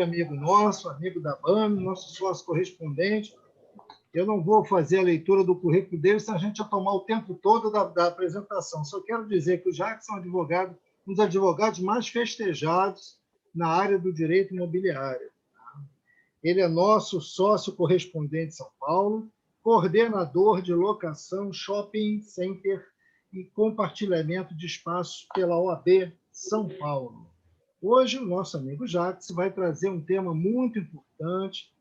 amigo nosso, amigo da BAME, nosso sócio correspondente. Eu não vou fazer a leitura do currículo dele, se a gente ia tomar o tempo todo da apresentação. Só quero dizer que o Jacques é um dos advogados mais festejados na área do direito imobiliário. Ele é nosso sócio correspondente em São Paulo, coordenador de locação, shopping center e compartilhamento de espaços pela OAB São Paulo. Hoje, o nosso amigo Jacques vai trazer um tema muito importante,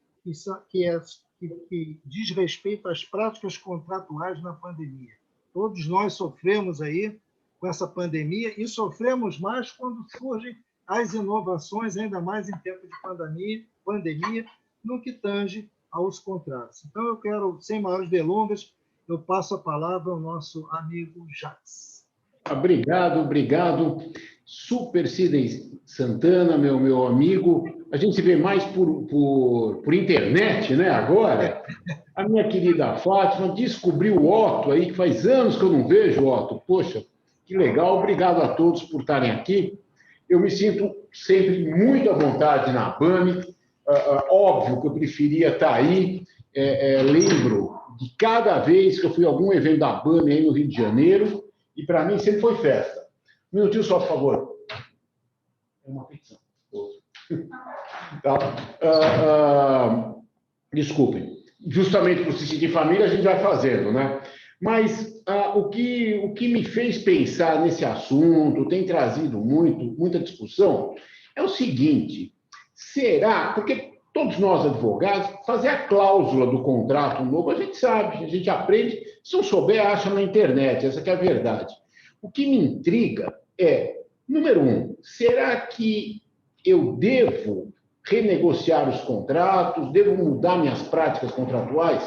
que diz respeito às práticas contratuais na pandemia. Todos nós sofremos aí com essa pandemia e sofremos mais quando surgem as inovações, ainda mais em tempo de pandemia, no que tange aos contratos. Então, eu quero, sem maiores delongas, eu passo a palavra ao nosso amigo Jacques. Obrigado. Super Sidney Santana, meu amigo. A gente se vê mais por internet, né, agora. A minha querida Fátima descobriu o Otto aí, que faz anos que eu não vejo o Otto. Poxa, que legal. Obrigado a todos por estarem aqui. Eu me sinto sempre muito à vontade na BAME. Óbvio que eu preferia estar aí. Lembro de cada vez que eu fui a algum evento da BAME aí no Rio de Janeiro, e para mim sempre foi festa. Um minutinho só, por favor. É uma petição. Tá. Desculpem. Justamente por se sentir família, a gente vai fazendo, né? Mas o que me fez pensar nesse assunto, tem trazido muita discussão, é o seguinte: será, porque todos nós advogados, fazer a cláusula do contrato novo, a gente sabe, a gente aprende, se não souber, acha na internet, essa que é a verdade. O que me intriga é, número um, será que eu devo renegociar os contratos, devo mudar minhas práticas contratuais?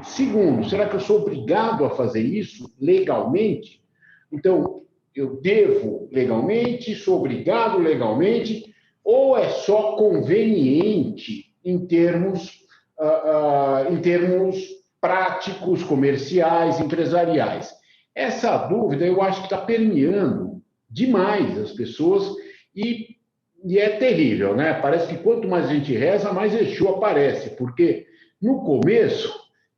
Segundo, será que eu sou obrigado a fazer isso legalmente? Então, eu devo legalmente, sou obrigado legalmente, ou é só conveniente em termos práticos, comerciais, empresariais? Essa dúvida eu acho que está permeando demais as pessoas e é terrível, né? Parece que quanto mais a gente reza, mais Exu aparece, porque no começo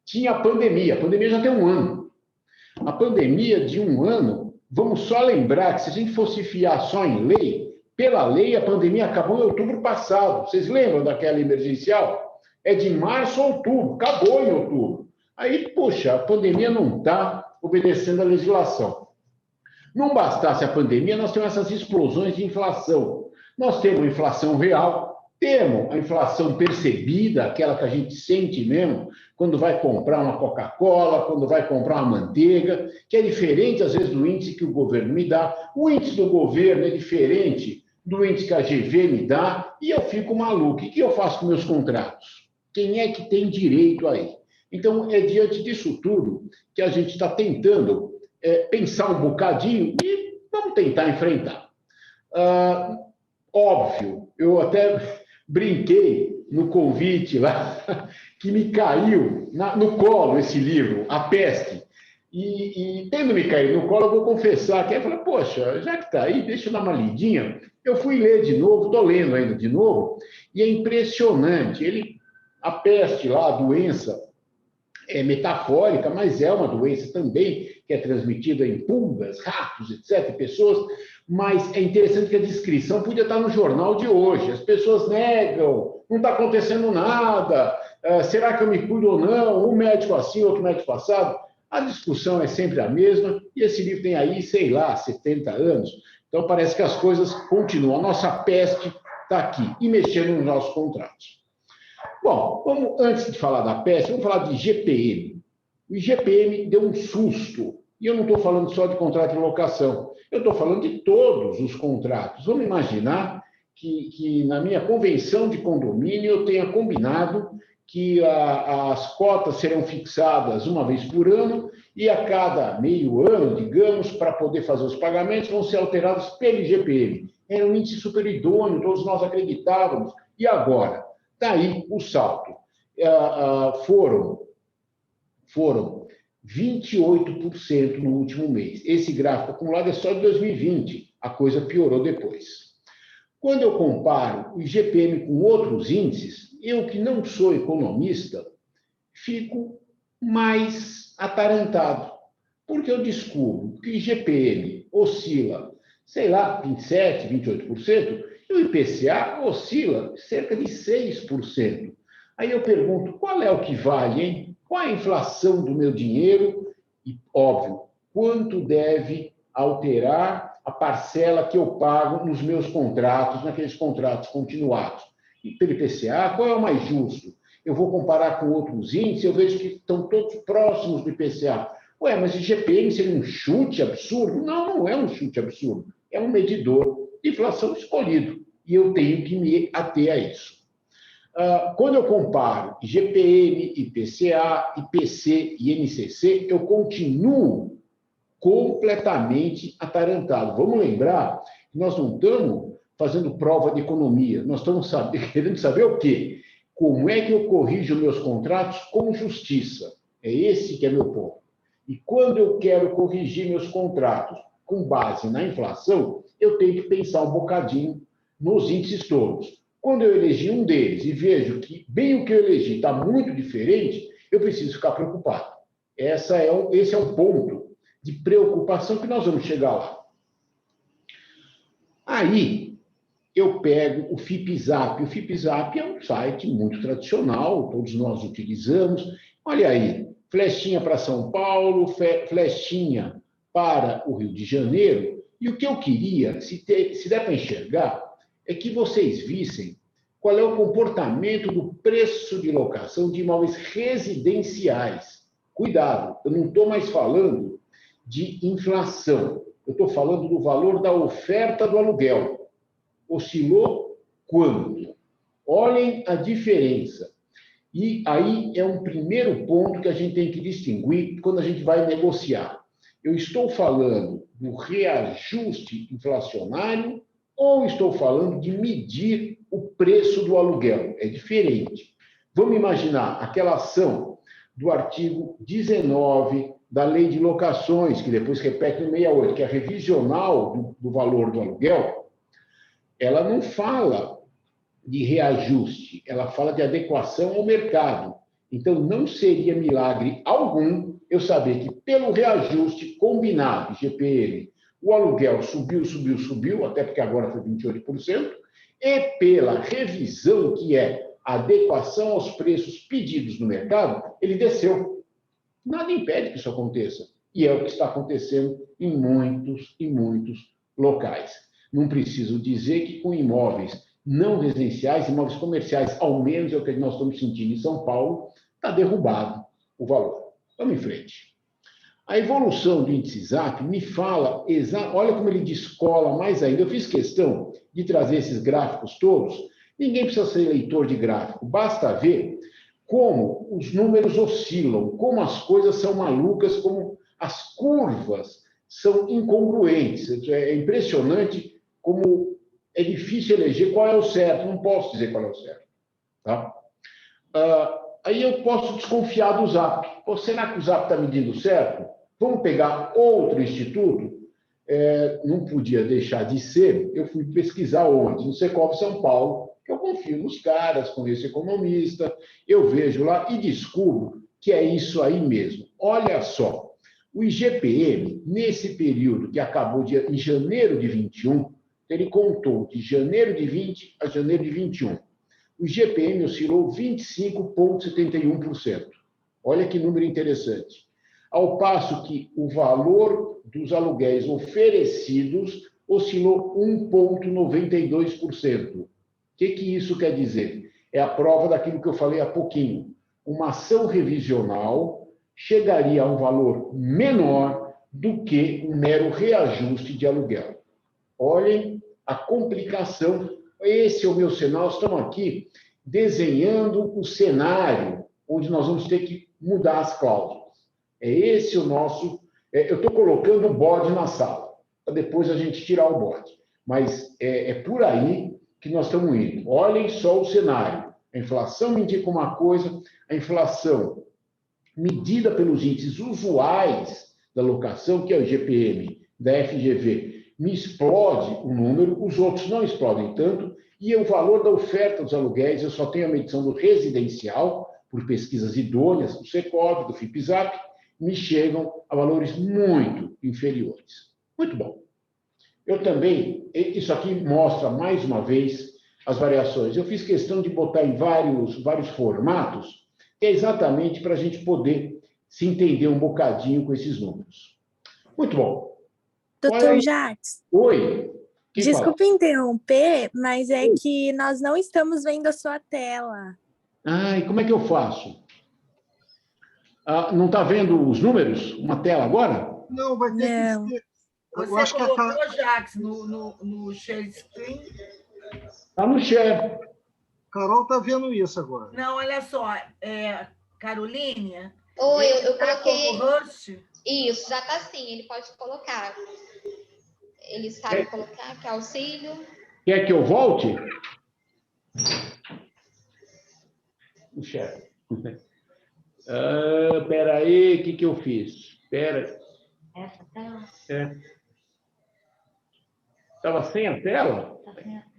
tinha a pandemia já tem um ano. A pandemia de um ano, vamos só lembrar que se a gente fosse fiar só em lei, pela lei a pandemia acabou em outubro passado. Vocês lembram daquela emergencial? É de março a outubro, acabou em outubro. Aí, poxa, a pandemia não está obedecendo a legislação. Não bastasse a pandemia, nós temos essas explosões de inflação. Nós temos inflação real, temos a inflação percebida, aquela que a gente sente mesmo, quando vai comprar uma Coca-Cola, quando vai comprar uma manteiga, que é diferente, às vezes, do índice que o governo me dá. O índice do governo é diferente do índice que a GV me dá, e eu fico maluco. O que eu faço com meus contratos? Quem é que tem direito aí? Então, é diante disso tudo que a gente está tentando pensar um bocadinho e vamos tentar enfrentar. Óbvio, eu até brinquei no convite lá, que me caiu no colo esse livro, A Peste. E tendo me caído no colo, eu vou confessar que eu falei, poxa, já que está aí, deixa eu dar uma lidinha. Eu fui ler de novo, estou lendo ainda de novo, e é impressionante. A peste lá, a doença, é metafórica, mas é uma doença também que é transmitida em pulgas, ratos, etc., pessoas, mas é interessante que a descrição podia estar no jornal de hoje. As pessoas negam, não está acontecendo nada, será que eu me cuido ou não? Um médico assim, outro médico assado. A discussão é sempre a mesma, e esse livro tem aí, sei lá, 70 anos, então parece que as coisas continuam. A nossa peste está aqui, e mexendo nos nossos contratos. Bom, antes de falar da peste, vamos falar de GPM. O IGPM deu um susto. E eu não estou falando só de contrato de locação. Eu estou falando de todos os contratos. Vamos imaginar que na minha convenção de condomínio eu tenha combinado que as cotas serão fixadas uma vez por ano e a cada meio ano, digamos, para poder fazer os pagamentos, vão ser alterados pelo IGPM. Era um índice super idôneo, todos nós acreditávamos. E agora? Daí o salto. Foram 28% no último mês. Esse gráfico acumulado é só de 2020. A coisa piorou depois. Quando eu comparo o IGPM com outros índices, eu que não sou economista, fico mais atarantado, porque eu descubro que o IGPM oscila, sei lá, 27%, 28%, e o IPCA oscila cerca de 6%. Aí eu pergunto, qual é o que vale, hein? Qual é a inflação do meu dinheiro? E, óbvio, quanto deve alterar a parcela que eu pago nos meus contratos, naqueles contratos continuados? E pelo IPCA, qual é o mais justo? Eu vou comparar com outros índices, eu vejo que estão todos próximos do IPCA. Ué, mas o IGPM seria um chute absurdo? Não, não é um chute absurdo. É um medidor de inflação escolhido. E eu tenho que me ater a isso. Quando eu comparo IGPM, IPCA, IPC e INCC, eu continuo completamente atarantado. Vamos lembrar que nós não estamos fazendo prova de economia, nós estamos querendo saber o quê? Como é que eu corrijo meus contratos com justiça? É esse que é meu ponto. E quando eu quero corrigir meus contratos com base na inflação, eu tenho que pensar um bocadinho nos índices todos. Quando eu elegi um deles e vejo que bem o que eu elegi está muito diferente, eu preciso ficar preocupado. Esse é um ponto de preocupação que nós vamos chegar lá. Aí, eu pego o FIPZAP. O FIPZAP é um site muito tradicional, todos nós utilizamos. Olha aí, flechinha para São Paulo, flechinha para o Rio de Janeiro. E o que eu queria, se der para enxergar, é que vocês vissem qual é o comportamento do preço de locação de imóveis residenciais. Cuidado, eu não estou mais falando de inflação, eu estou falando do valor da oferta do aluguel. Oscilou quanto? Olhem a diferença. E aí é um primeiro ponto que a gente tem que distinguir quando a gente vai negociar. Eu estou falando do reajuste inflacionário ou estou falando de medir o preço do aluguel? É diferente. Vamos imaginar aquela ação do artigo 19 da Lei de Locações, que depois repete no 68, que é revisional do valor do aluguel. Ela não fala de reajuste, ela fala de adequação ao mercado. Então, não seria milagre algum eu saber que, pelo reajuste combinado, IGPM, o aluguel subiu, até porque agora foi 28%, e pela revisão, que é a adequação aos preços pedidos no mercado, ele desceu. Nada impede que isso aconteça. E é o que está acontecendo em muitos e muitos locais. Não preciso dizer que com imóveis não residenciais, imóveis comerciais, ao menos é o que nós estamos sentindo em São Paulo, está derrubado o valor. Vamos em frente. A evolução do índice ZAP me fala, olha como ele descola mais ainda. Eu fiz questão de trazer esses gráficos todos. Ninguém precisa ser leitor de gráfico, basta ver como os números oscilam, como as coisas são malucas, como as curvas são incongruentes. É impressionante como é difícil eleger qual é o certo, não posso dizer qual é o certo. Tá? Aí eu posso desconfiar do ZAP. Ou será que o ZAP está medindo certo? Vamos pegar outro instituto? Não podia deixar de ser, eu fui pesquisar onde? No Secov São Paulo, que eu confio nos caras, conheço economista, eu vejo lá e descubro que é isso aí mesmo. Olha só, o IGPM, nesse período que acabou em janeiro de 21, ele contou de janeiro de 20 a janeiro de 21. O IGPM oscilou 25,71%. Olha que número interessante. Ao passo que o valor dos aluguéis oferecidos oscilou 1,92%. O que isso quer dizer? É a prova daquilo que eu falei há pouquinho. Uma ação revisional chegaria a um valor menor do que um mero reajuste de aluguel. Olhem a complicação. Esse é o meu cenário. Nós estamos aqui desenhando o cenário onde nós vamos ter que mudar as cláusulas. É esse o nosso... eu estou colocando o bode na sala, para depois a gente tirar o bode. Mas é por aí que nós estamos indo. Olhem só o cenário. A inflação me indica uma coisa, a inflação medida pelos índices usuais da locação, que é o IGPM, da FGV, me explode o número, os outros não explodem tanto, e o valor da oferta dos aluguéis, eu só tenho a medição do residencial, por pesquisas idôneas, do Secovi, do FIPZAP, me chegam a valores muito inferiores. Muito bom. Eu também, isso aqui mostra, mais uma vez, as variações. Eu fiz questão de botar em vários formatos, que é exatamente para a gente poder se entender um bocadinho com esses números. Muito bom. Doutor Jacques. Oi. Desculpe interromper, mas é que nós não estamos vendo a sua tela. Ah, e como é que eu faço? Não está vendo os números? Uma tela agora? Não, vai ter que ser. Você colocou, Jacques, no share screen? Está no share. Carol está vendo isso agora. Não, olha só. Caroline? Oi, eu coloquei. Como host? Isso, já está sim, ele pode colocar. Ele sabe colocar, que é auxílio. Quer que eu volte? O share. Espera aí, o que eu fiz? Espera. Essa tela? Estava sem a tela? Está sem a tela.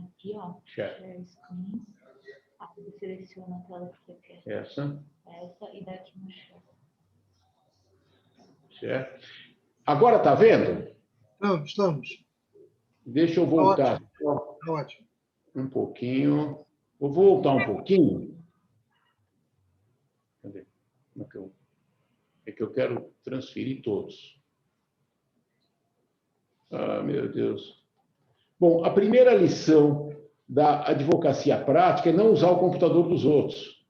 Aqui, ó. Share screen. Você seleciona a tela que você quer. Essa E dá aqui no share. Certo. Agora está vendo? Não, estamos. Deixa eu voltar. Ótimo. Um pouquinho. Vou voltar um pouquinho. Cadê? É que eu quero transferir todos. Ah, meu Deus. Bom, a primeira lição da advocacia prática é não usar o computador dos outros.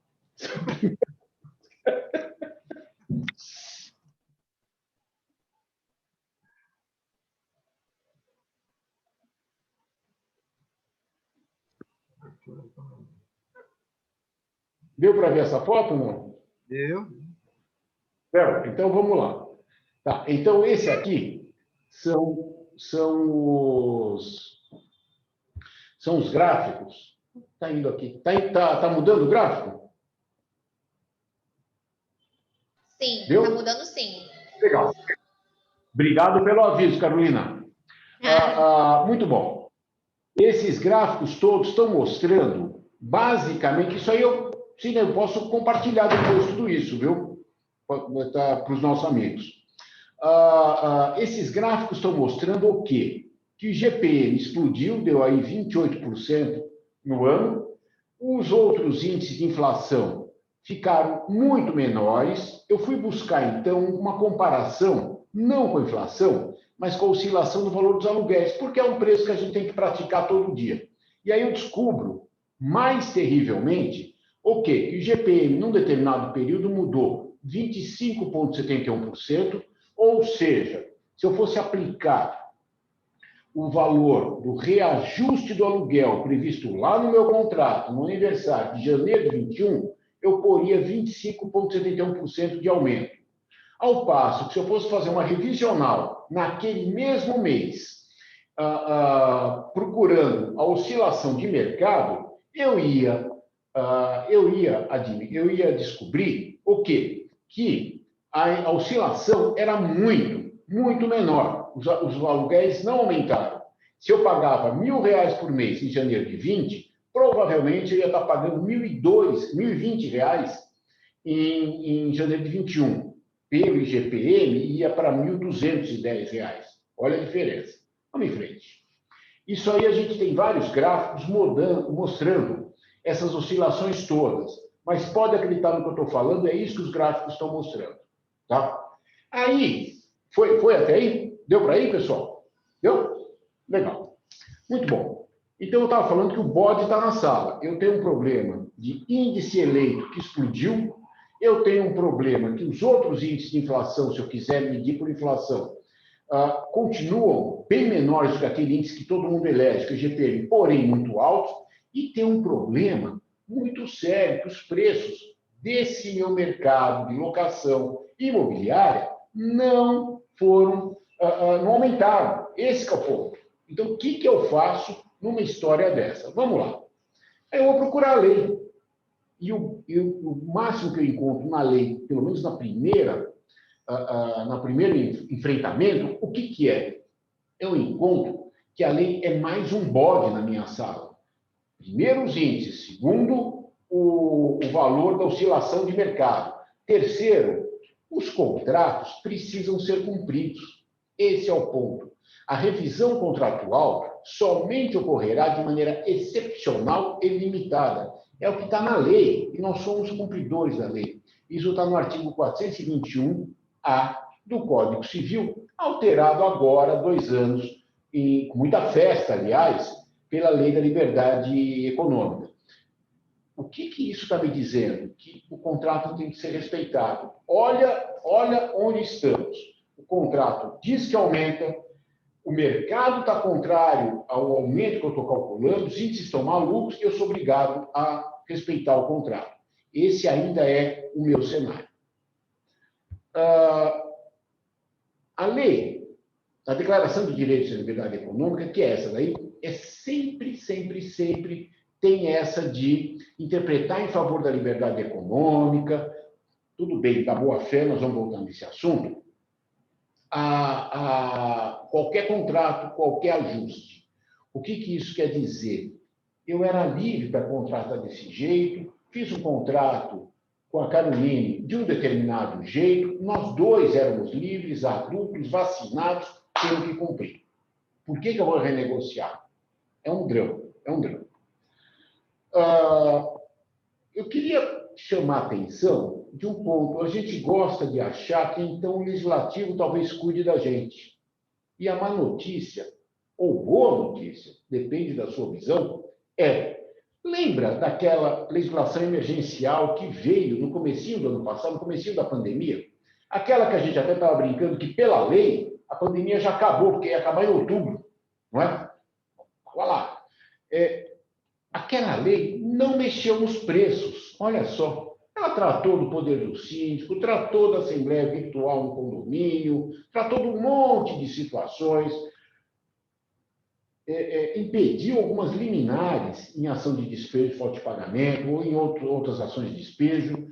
Deu para ver essa foto, não? Deu. Então, vamos lá. Tá, então, esse aqui são os gráficos. Está indo aqui. Tá mudando o gráfico? Sim, está mudando sim. Legal. Obrigado pelo aviso, Carolina. Muito bom. Esses gráficos todos estão mostrando, basicamente, isso aí eu posso compartilhar depois tudo isso, viu? Para os nossos amigos. Esses gráficos estão mostrando o quê? Que o GPM explodiu, deu aí 28% no ano. Os outros índices de inflação ficaram muito menores. Eu fui buscar, então, uma comparação, não com a inflação, mas com a oscilação do valor dos aluguéis, porque é um preço que a gente tem que praticar todo dia. E aí eu descubro, mais terrivelmente, o quê? Que o GPM, num determinado período, mudou 25,71%, ou seja, se eu fosse aplicar o valor do reajuste do aluguel previsto lá no meu contrato, no aniversário de janeiro de 21, eu poria 25,71% de aumento. Ao passo que, se eu fosse fazer uma revisional naquele mesmo mês, procurando a oscilação de mercado, eu ia descobrir o quê? Que a oscilação era muito, muito menor. Os aluguéis não aumentaram. Se eu pagava R$1.000 por mês em janeiro de 20, provavelmente eu ia estar pagando R$1.020 em janeiro de 21. Pelo IGPM, ia para R$1.210. Olha a diferença. Vamos em frente. Isso aí a gente tem vários gráficos mostrando essas oscilações todas. Mas pode acreditar no que eu estou falando, é isso que os gráficos estão mostrando. Tá? Aí, foi até aí? Deu para ir, pessoal? Deu? Legal. Muito bom. Então, eu estava falando que o bode está na sala. Eu tenho um problema de índice eleito que explodiu. Eu tenho um problema que os outros índices de inflação, se eu quiser medir por inflação, continuam bem menores do que aquele índice que todo mundo elege, que é o IGPM, porém muito alto. E tem um problema muito sério, que os preços desse meu mercado de locação imobiliária não aumentaram. Esse que é o ponto. Então, o que eu faço numa história dessa? Vamos lá. Eu vou procurar a lei. E o máximo que eu encontro na lei, pelo menos na primeira, no primeiro enfrentamento, o que é? Eu encontro que a lei é mais um bode na minha sala. Primeiro, os índices. Segundo, o valor da oscilação de mercado. Terceiro, os contratos precisam ser cumpridos. Esse é o ponto. A revisão contratual somente ocorrerá de maneira excepcional e limitada. É o que está na lei, e nós somos cumpridores da lei. Isso está no artigo 421-A do Código Civil, alterado agora há 2 anos, e com muita festa, aliás, pela Lei da Liberdade Econômica. O que isso está me dizendo? Que o contrato tem que ser respeitado. Olha onde estamos. O contrato diz que aumenta, o mercado está contrário ao aumento que eu estou calculando, os índices estão malucos, eu sou obrigado a respeitar o contrato. Esse ainda é o meu cenário. A lei, a Declaração de Direitos e Liberdade Econômica, que é essa daí, é sempre tem essa de interpretar em favor da liberdade econômica. Tudo bem, da boa fé, nós vamos voltar nesse assunto. Qualquer contrato, qualquer ajuste. O que isso quer dizer? Eu era livre para contratar desse jeito, fiz um contrato com a Caroline de um determinado jeito, nós dois éramos livres, adultos, vacinados, temos que cumprir. Por que eu vou renegociar? É um drama. Eu queria chamar a atenção de um ponto. A gente gosta de achar que, então, o legislativo talvez cuide da gente. E a má notícia, ou boa notícia, depende da sua visão, lembra daquela legislação emergencial que veio no comecinho do ano passado, no comecinho da pandemia? Aquela que a gente até estava brincando que, pela lei, a pandemia já acabou, porque ia acabar em outubro, não é? Olha lá. Aquela lei não mexeu nos preços, olha só. Ela tratou do poder do síndico, tratou da assembleia virtual no condomínio, tratou de um monte de situações, impediu algumas liminares em ação de despejo de falta de pagamento ou em outras ações de despejo,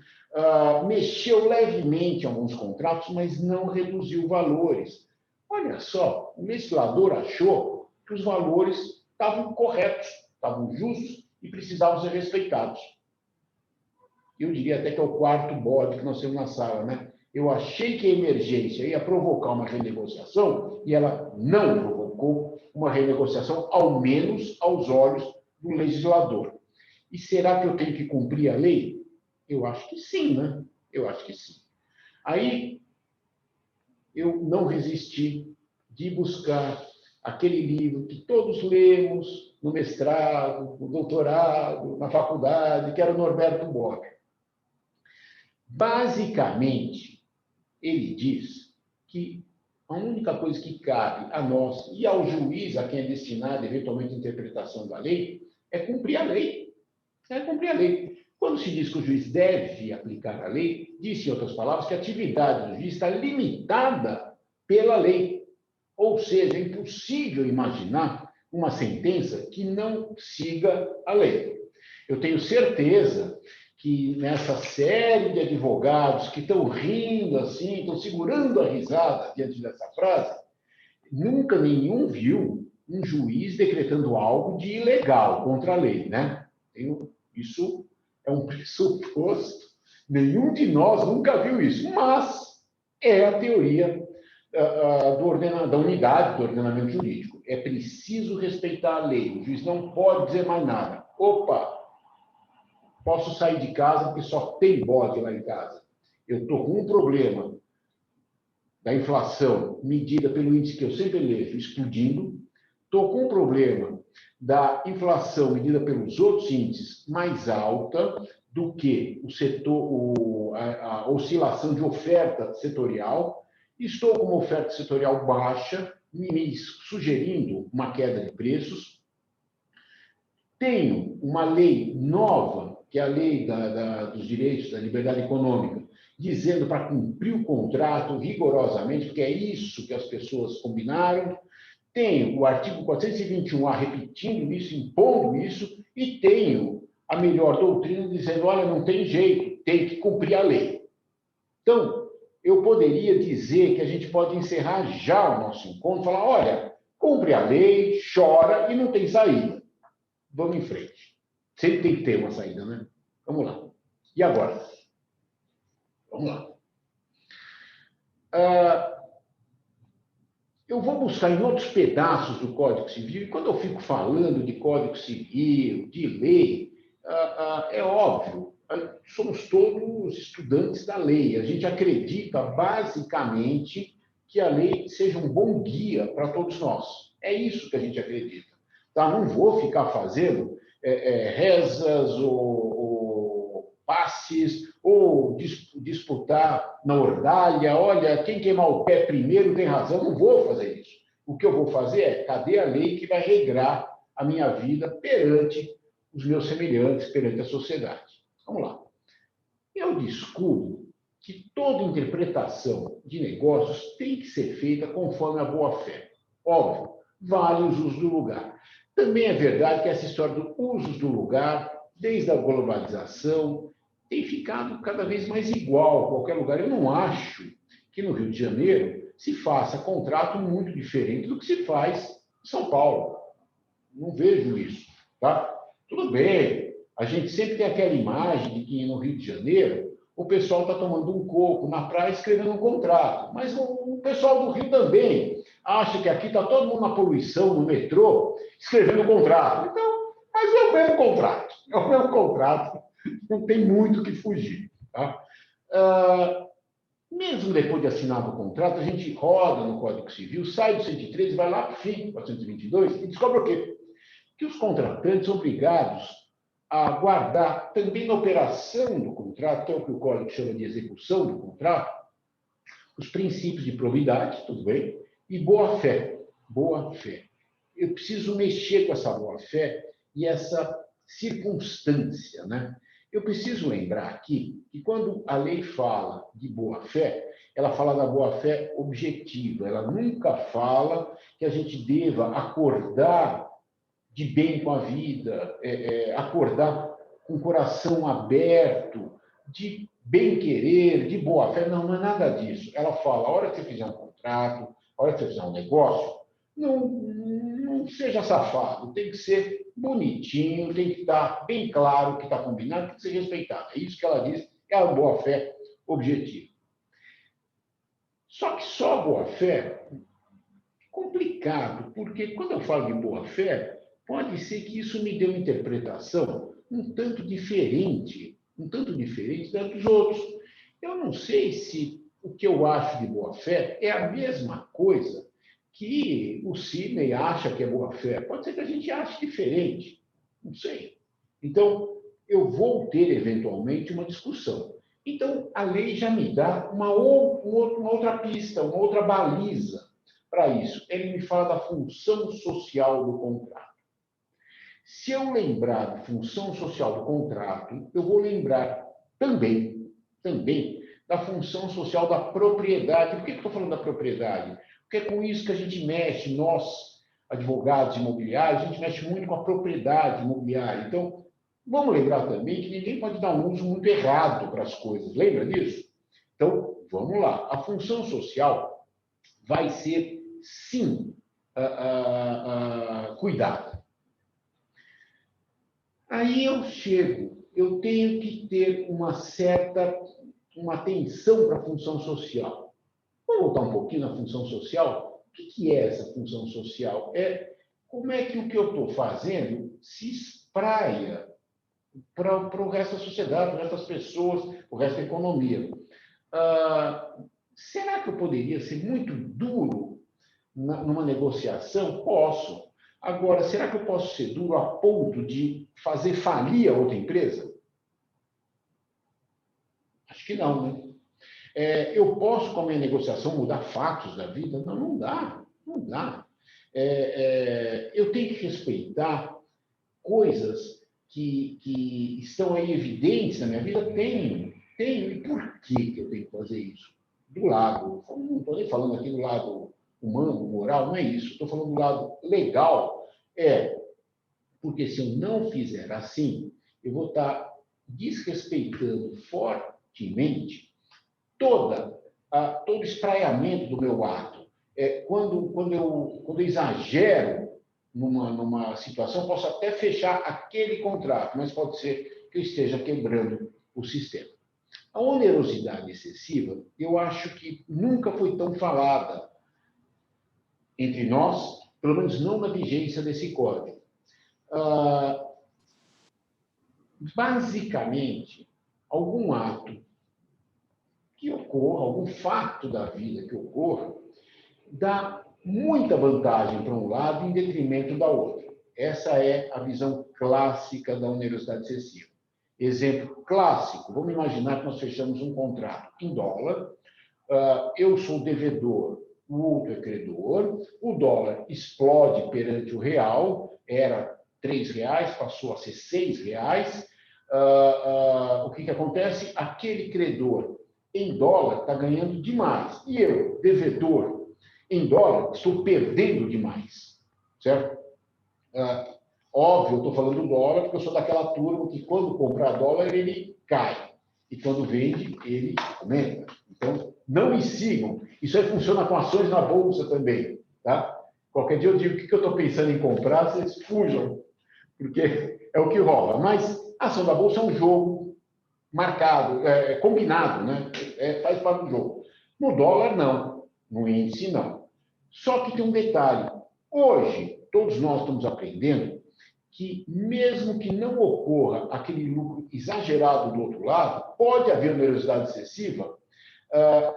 mexeu levemente em alguns contratos, mas não reduziu valores. Olha só, o legislador achou que os valores estavam corretos, estavam justos e precisavam ser respeitados. Eu diria até que é o quarto bode que nós temos na sala, né? Eu achei que a emergência ia provocar uma renegociação e ela não provocou uma renegociação, ao menos aos olhos do legislador. E será que eu tenho que cumprir a lei? Eu acho que sim, né? Eu acho que sim. Aí, eu não resisti de buscar aquele livro que todos lemos no mestrado, no doutorado, na faculdade, que era o Norberto Bobbio. Basicamente, ele diz que a única coisa que cabe a nós e ao juiz, a quem é destinada eventualmente a interpretação da lei, é cumprir a lei. É cumprir a lei. Quando se diz que o juiz deve aplicar a lei, diz, em outras palavras, que a atividade do juiz está limitada pela lei. Ou seja, é impossível imaginar uma sentença que não siga a lei. Eu tenho certeza que nessa série de advogados que estão rindo assim, estão segurando a risada diante dessa frase, nunca nenhum viu um juiz decretando algo de ilegal contra a lei, né? Isso é um pressuposto. Nenhum de nós nunca viu isso, mas é a teoria da unidade do ordenamento jurídico. É preciso respeitar a lei. O juiz não pode dizer mais nada. Opa! Posso sair de casa porque só tem bode lá em casa. Eu estou com um problema da inflação medida pelo índice que eu sempre elejo, explodindo. Estou com um problema da inflação medida pelos outros índices mais alta do que a oscilação de oferta setorial. Estou com uma oferta setorial baixa, me sugerindo uma queda de preços. Tenho uma lei nova, que é a lei dos direitos da liberdade econômica, dizendo para cumprir o contrato rigorosamente, porque é isso que as pessoas combinaram. Tenho o artigo 421-A repetindo isso, impondo isso, e tenho a melhor doutrina dizendo, olha, não tem jeito, tem que cumprir a lei. Então, eu poderia dizer que a gente pode encerrar já o nosso encontro, falar, olha, cumpre a lei, chora e não tem saída. Vamos em frente. Sempre tem que ter uma saída, né? Vamos lá. E agora? Vamos lá. Eu vou buscar em outros pedaços do Código Civil, e quando eu fico falando de Código Civil, de lei, é óbvio, somos todos estudantes da lei. A gente acredita, basicamente, que a lei seja um bom guia para todos nós. É isso que a gente acredita. Tá? Não vou ficar fazendo rezas ou passes, ou disputar na ordalha, olha, quem queimar o pé primeiro tem razão. Não vou fazer isso. O que eu vou fazer é, cadê a lei que vai regrar a minha vida perante os meus semelhantes, perante a sociedade? Vamos lá. Eu descubro que toda interpretação de negócios tem que ser feita conforme a boa-fé. Óbvio, vale os usos do lugar. Também é verdade que essa história dos usos do lugar, desde a globalização, tem ficado cada vez mais igual a qualquer lugar. Eu não acho que no Rio de Janeiro se faça contrato muito diferente do que se faz em São Paulo. Não vejo isso. Tá? Tudo bem, a gente sempre tem aquela imagem de que no Rio de Janeiro o pessoal está tomando um coco na praia escrevendo um contrato, mas o pessoal do Rio também acha que aqui está todo mundo na poluição, no metrô, escrevendo um contrato. Então, mas é o mesmo contrato. É o mesmo contrato. Não tem muito o que fugir. Tá? Mesmo depois de assinado o contrato, a gente roda no Código Civil, sai do 113, vai lá para o fim, 422, e descobre o quê? Que os contratantes são obrigados a guardar, também na operação do contrato, que é o que o Código chama de execução do contrato, os princípios de probidade, tudo bem, e boa-fé. Boa-fé. Eu preciso mexer com essa boa-fé e essa circunstância, né? Eu preciso lembrar aqui que quando a lei fala de boa-fé, ela fala da boa-fé objetiva, ela nunca fala que a gente deva acordar de bem com a vida, acordar com o coração aberto, de bem-querer, de boa-fé. Não, não é nada disso. Ela fala, a hora que você fizer um contrato, a hora que você fizer um negócio, não seja safado, tem que ser bonitinho, tem que estar bem claro o que está combinado, tem que ser respeitado. É isso que ela diz, é a boa-fé objetiva. Só que só boa-fé é complicado, porque quando eu falo de boa-fé, pode ser que isso me dê uma interpretação um tanto diferente da dos outros. Eu não sei se o que eu acho de boa-fé é a mesma coisa que o Sidney acha que é boa-fé. Pode ser que a gente ache diferente, não sei. Então, eu vou ter, eventualmente, uma discussão. Então, a lei já me dá uma outra pista, uma outra baliza para isso. Ele me fala da função social do contrato. Se eu lembrar da função social do contrato, eu vou lembrar também da função social da propriedade. Por que eu estou falando da propriedade? Porque é com isso que a gente mexe, nós, advogados imobiliários, a gente mexe muito com a propriedade imobiliária. Então, vamos lembrar também que ninguém pode dar um uso muito errado para as coisas. Lembra disso? Então, vamos lá. A função social vai ser, sim, cuidada. Aí eu tenho que ter uma atenção para a função social. Vamos voltar um pouquinho na função social? O que é essa função social? Como é que o que eu estou fazendo se espraia para o resto da sociedade, para o resto das pessoas, o resto da economia. Será que eu poderia ser muito duro numa negociação? Posso. Agora, será que eu posso ser duro a ponto de fazer falir a outra empresa? Acho que não, né? Eu posso, com a minha negociação, mudar fatos da vida? Não, não dá. Não dá. Eu tenho que respeitar coisas que estão aí evidentes na minha vida? Tenho. E por que eu tenho que fazer isso? Do lado, não estou nem falando aqui do lado humano, moral, não é isso. Estou falando do lado legal. Porque se eu não fizer assim, eu vou estar desrespeitando fortemente toda todo espraiamento do meu ato. Quando eu exagero numa situação, posso até fechar aquele contrato, mas pode ser que eu esteja quebrando o sistema. A onerosidade excessiva, eu acho que nunca foi tão falada entre nós, pelo menos não na vigência desse código. Basicamente, algum ato que ocorra, algum fato da vida que ocorra, dá muita vantagem para um lado em detrimento da outra. Essa é a visão clássica da onerosidade excessiva. Exemplo clássico, vamos imaginar que nós fechamos um contrato em dólar, eu sou devedor, o outro é credor, o dólar explode perante o real, era R$3, passou a ser R$6. O que acontece? Aquele credor em dólar está ganhando demais, e eu, devedor, em dólar, estou perdendo demais, certo? Óbvio, eu estou falando dólar porque eu sou daquela turma que quando comprar dólar, ele cai. E quando vende, ele aumenta. Então, não me sigam. Isso aí funciona com ações na bolsa também. Tá? Qualquer dia eu digo o que eu estou pensando em comprar, vocês fujam, porque é o que rola. Mas a ação da bolsa é um jogo marcado, combinado, né? Faz parte do jogo. No dólar, não. No índice, não. Só que tem um detalhe. Hoje, todos nós estamos aprendendo que, mesmo que não ocorra aquele lucro exagerado do outro lado, pode haver onerosidade excessiva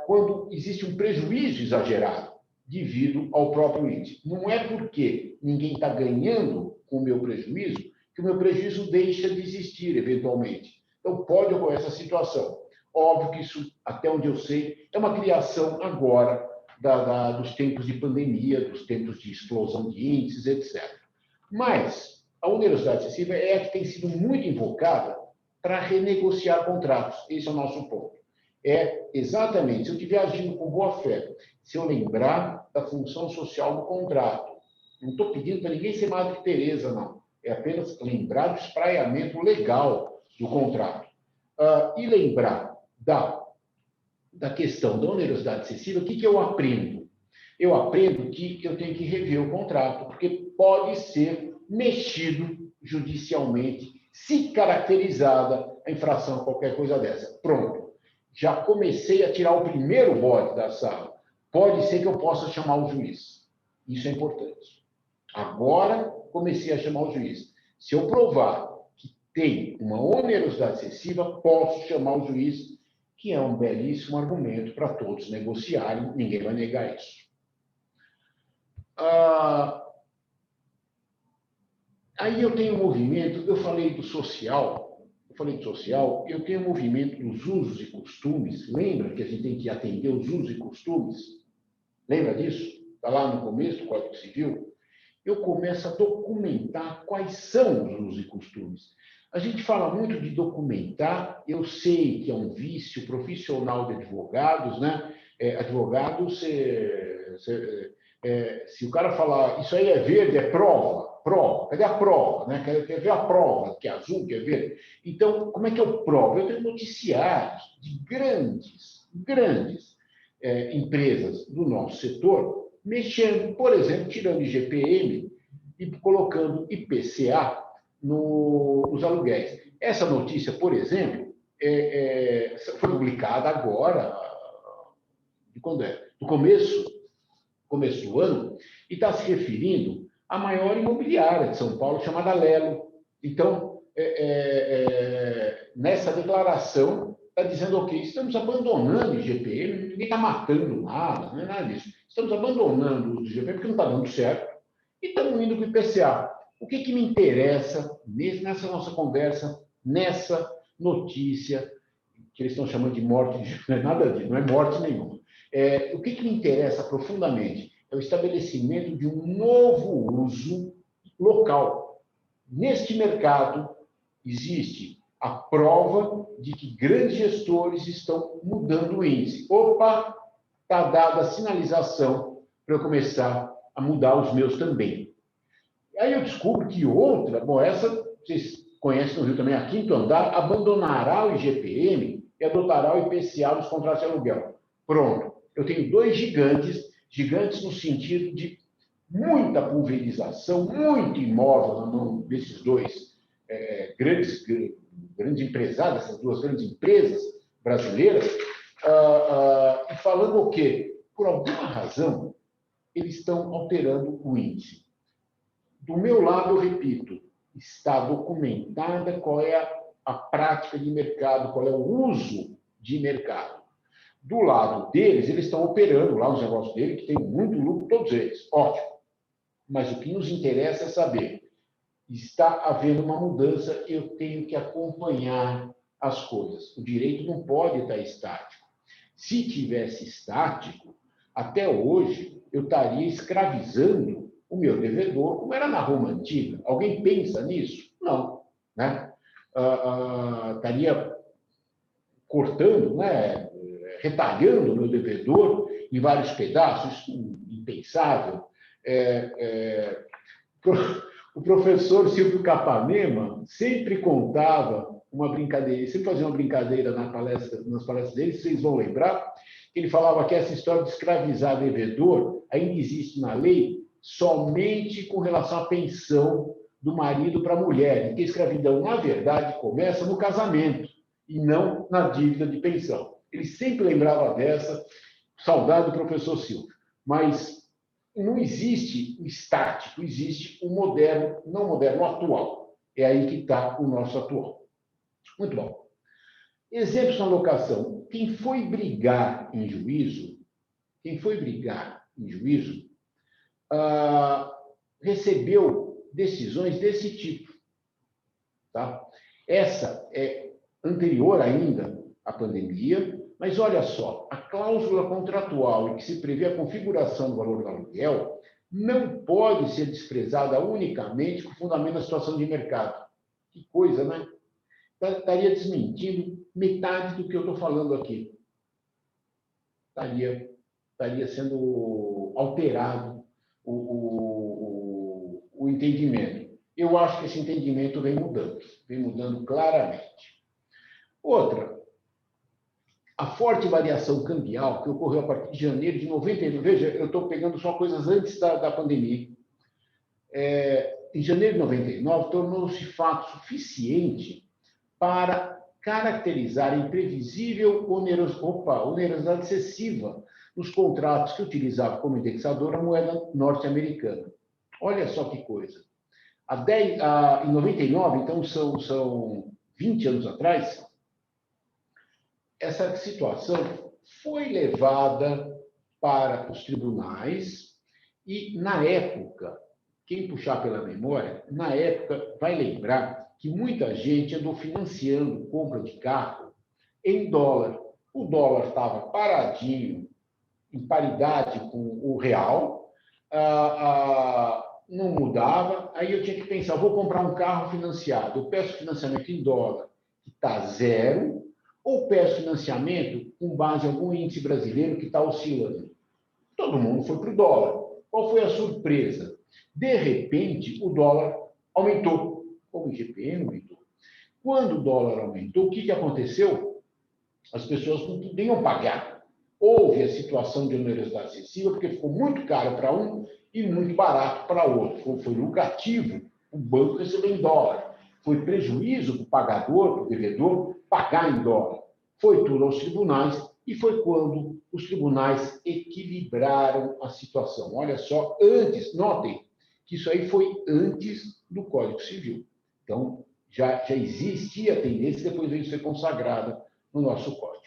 quando existe um prejuízo exagerado devido ao próprio índice. Não é porque ninguém está ganhando com o meu prejuízo que o meu prejuízo deixa de existir, eventualmente. Então, pode ocorrer essa situação. Óbvio que isso, até onde eu sei, é uma criação agora dos tempos de pandemia, dos tempos de explosão de índices, etc. Mas a onerosidade excessiva é a que tem sido muito invocada para renegociar contratos. Esse é o nosso ponto. É exatamente, se eu estiver agindo com boa fé, se eu lembrar da função social do contrato. Não estou pedindo para ninguém ser Madre Teresa, não. É apenas lembrar do espraiamento legal do contrato. E lembrar da questão da onerosidade excessiva, o que eu aprendo? Eu aprendo que eu tenho que rever o contrato, porque pode ser mexido judicialmente, se caracterizada a infração, qualquer coisa dessa. Pronto. Já comecei a tirar o primeiro bote da sala. Pode ser que eu possa chamar o juiz. Isso é importante. Agora, comecei a chamar o juiz. Se eu provar que tem uma onerosidade excessiva, posso chamar o juiz, que é um belíssimo argumento para todos negociarem, ninguém vai negar isso. Aí eu tenho um movimento, eu falei do social, eu tenho um movimento dos usos e costumes. Lembra que a gente tem que atender os usos e costumes? Lembra disso? Está lá no começo do Código Civil. Eu começo a documentar quais são os usos e costumes. A gente fala muito de documentar, eu sei que é um vício profissional de advogados, né? Advogados, se o cara falar, isso aí é verde, é prova. Cadê a prova? Né? Quer ver a prova, que é azul, que é verde? Então, como é que eu provo? Eu tenho noticiários de grandes empresas do nosso setor, mexendo, por exemplo, tirando IGPM e colocando IPCA nos aluguéis. Essa notícia, por exemplo, foi publicada agora, de quando é? Do começo do ano, e está se referindo à maior imobiliária de São Paulo, chamada Lelo. Então, nessa declaração, está dizendo, ok, estamos abandonando o IGPM, ninguém está matando nada, não é nada disso. Estamos abandonando o IGPM porque não está dando certo, e estamos indo para o IPCA. O que me interessa nessa nossa conversa, nessa notícia, que eles estão chamando de morte, não é nada disso, não é morte nenhuma. O que me interessa profundamente é o estabelecimento de um novo uso local. Neste mercado, existe a prova de que grandes gestores estão mudando o índice. Opa, está dada a sinalização para eu começar a mudar os meus também. Aí eu descubro que outra, essa vocês conhecem no Rio também, a Quinto Andar, abandonará o IGPM e adotará o IPCA dos contratos de aluguel. Pronto. Eu tenho dois gigantes, gigantes no sentido de muita pulverização, muito imóvel na mão desses dois grandes empresários, essas duas grandes empresas brasileiras, e falando o quê? Por alguma razão, eles estão alterando o índice. Do meu lado, eu repito, está documentada qual é a prática de mercado, qual é o uso de mercado. Do lado deles, eles estão operando lá os negócios deles, que tem muito lucro, todos eles. Ótimo. Mas o que nos interessa é saber, está havendo uma mudança, eu tenho que acompanhar as coisas. O direito não pode estar estático. Se tivesse estático, até hoje, eu estaria escravizando o meu devedor, como era na Roma Antiga. Alguém pensa nisso? Não. Né? Estaria cortando, né? Retalhando o meu devedor em vários pedaços, isso é impensável. O professor Silvio Capanema sempre contava uma brincadeira, sempre fazia uma brincadeira nas palestras dele, vocês vão lembrar, que ele falava que essa história de escravizar devedor ainda existe na lei somente com relação à pensão do marido para a mulher, e que a escravidão, na verdade, começa no casamento e não na dívida de pensão. Ele sempre lembrava dessa, saudade do professor Silvio. Mas não existe o estático, existe o moderno, não moderno, o atual. É aí que está o nosso atual. Muito bom. Exemplos na locação. Quem foi brigar em juízo, recebeu decisões desse tipo. Tá? Essa é anterior ainda à pandemia, mas olha só, a cláusula contratual em que se prevê a configuração do valor do aluguel não pode ser desprezada unicamente com fundamento da situação de mercado. Que coisa, né? Estaria desmentindo metade do que eu estou falando aqui. Estaria sendo alterado o entendimento. Eu acho que esse entendimento vem mudando claramente. Outra, a forte variação cambial que ocorreu a partir de janeiro de 99, veja, eu estou pegando só coisas antes da pandemia. Em janeiro de 99, tornou-se fato suficiente para caracterizar a imprevisível onerosidade excessiva nos contratos que utilizavam como indexador a moeda norte-americana. Olha só que coisa. Em 99, então são 20 anos atrás, essa situação foi levada para os tribunais e, na época, quem puxar pela memória, na época vai lembrar que muita gente andou financiando compra de carro em dólar. O dólar estava paradinho, em paridade com o real, não mudava, aí eu tinha que pensar, vou comprar um carro financiado, eu peço financiamento em dólar, que está zero, ou peço financiamento com base em algum índice brasileiro que está oscilando. Todo mundo foi para o dólar. Qual foi a surpresa? De repente, o dólar aumentou. O IGPM aumentou. Quando o dólar aumentou, o que aconteceu? As pessoas não podiam pagar. Houve a situação de onerosidade excessiva, porque ficou muito caro para um e muito barato para outro. Foi lucrativo o banco receber em dólar. Foi prejuízo para o pagador, para o devedor, pagar em dólar. Foi tudo aos tribunais e foi quando os tribunais equilibraram a situação. Olha só, notem que isso aí foi antes do Código Civil. Então, já existia a tendência, depois veio ser consagrada no nosso Código.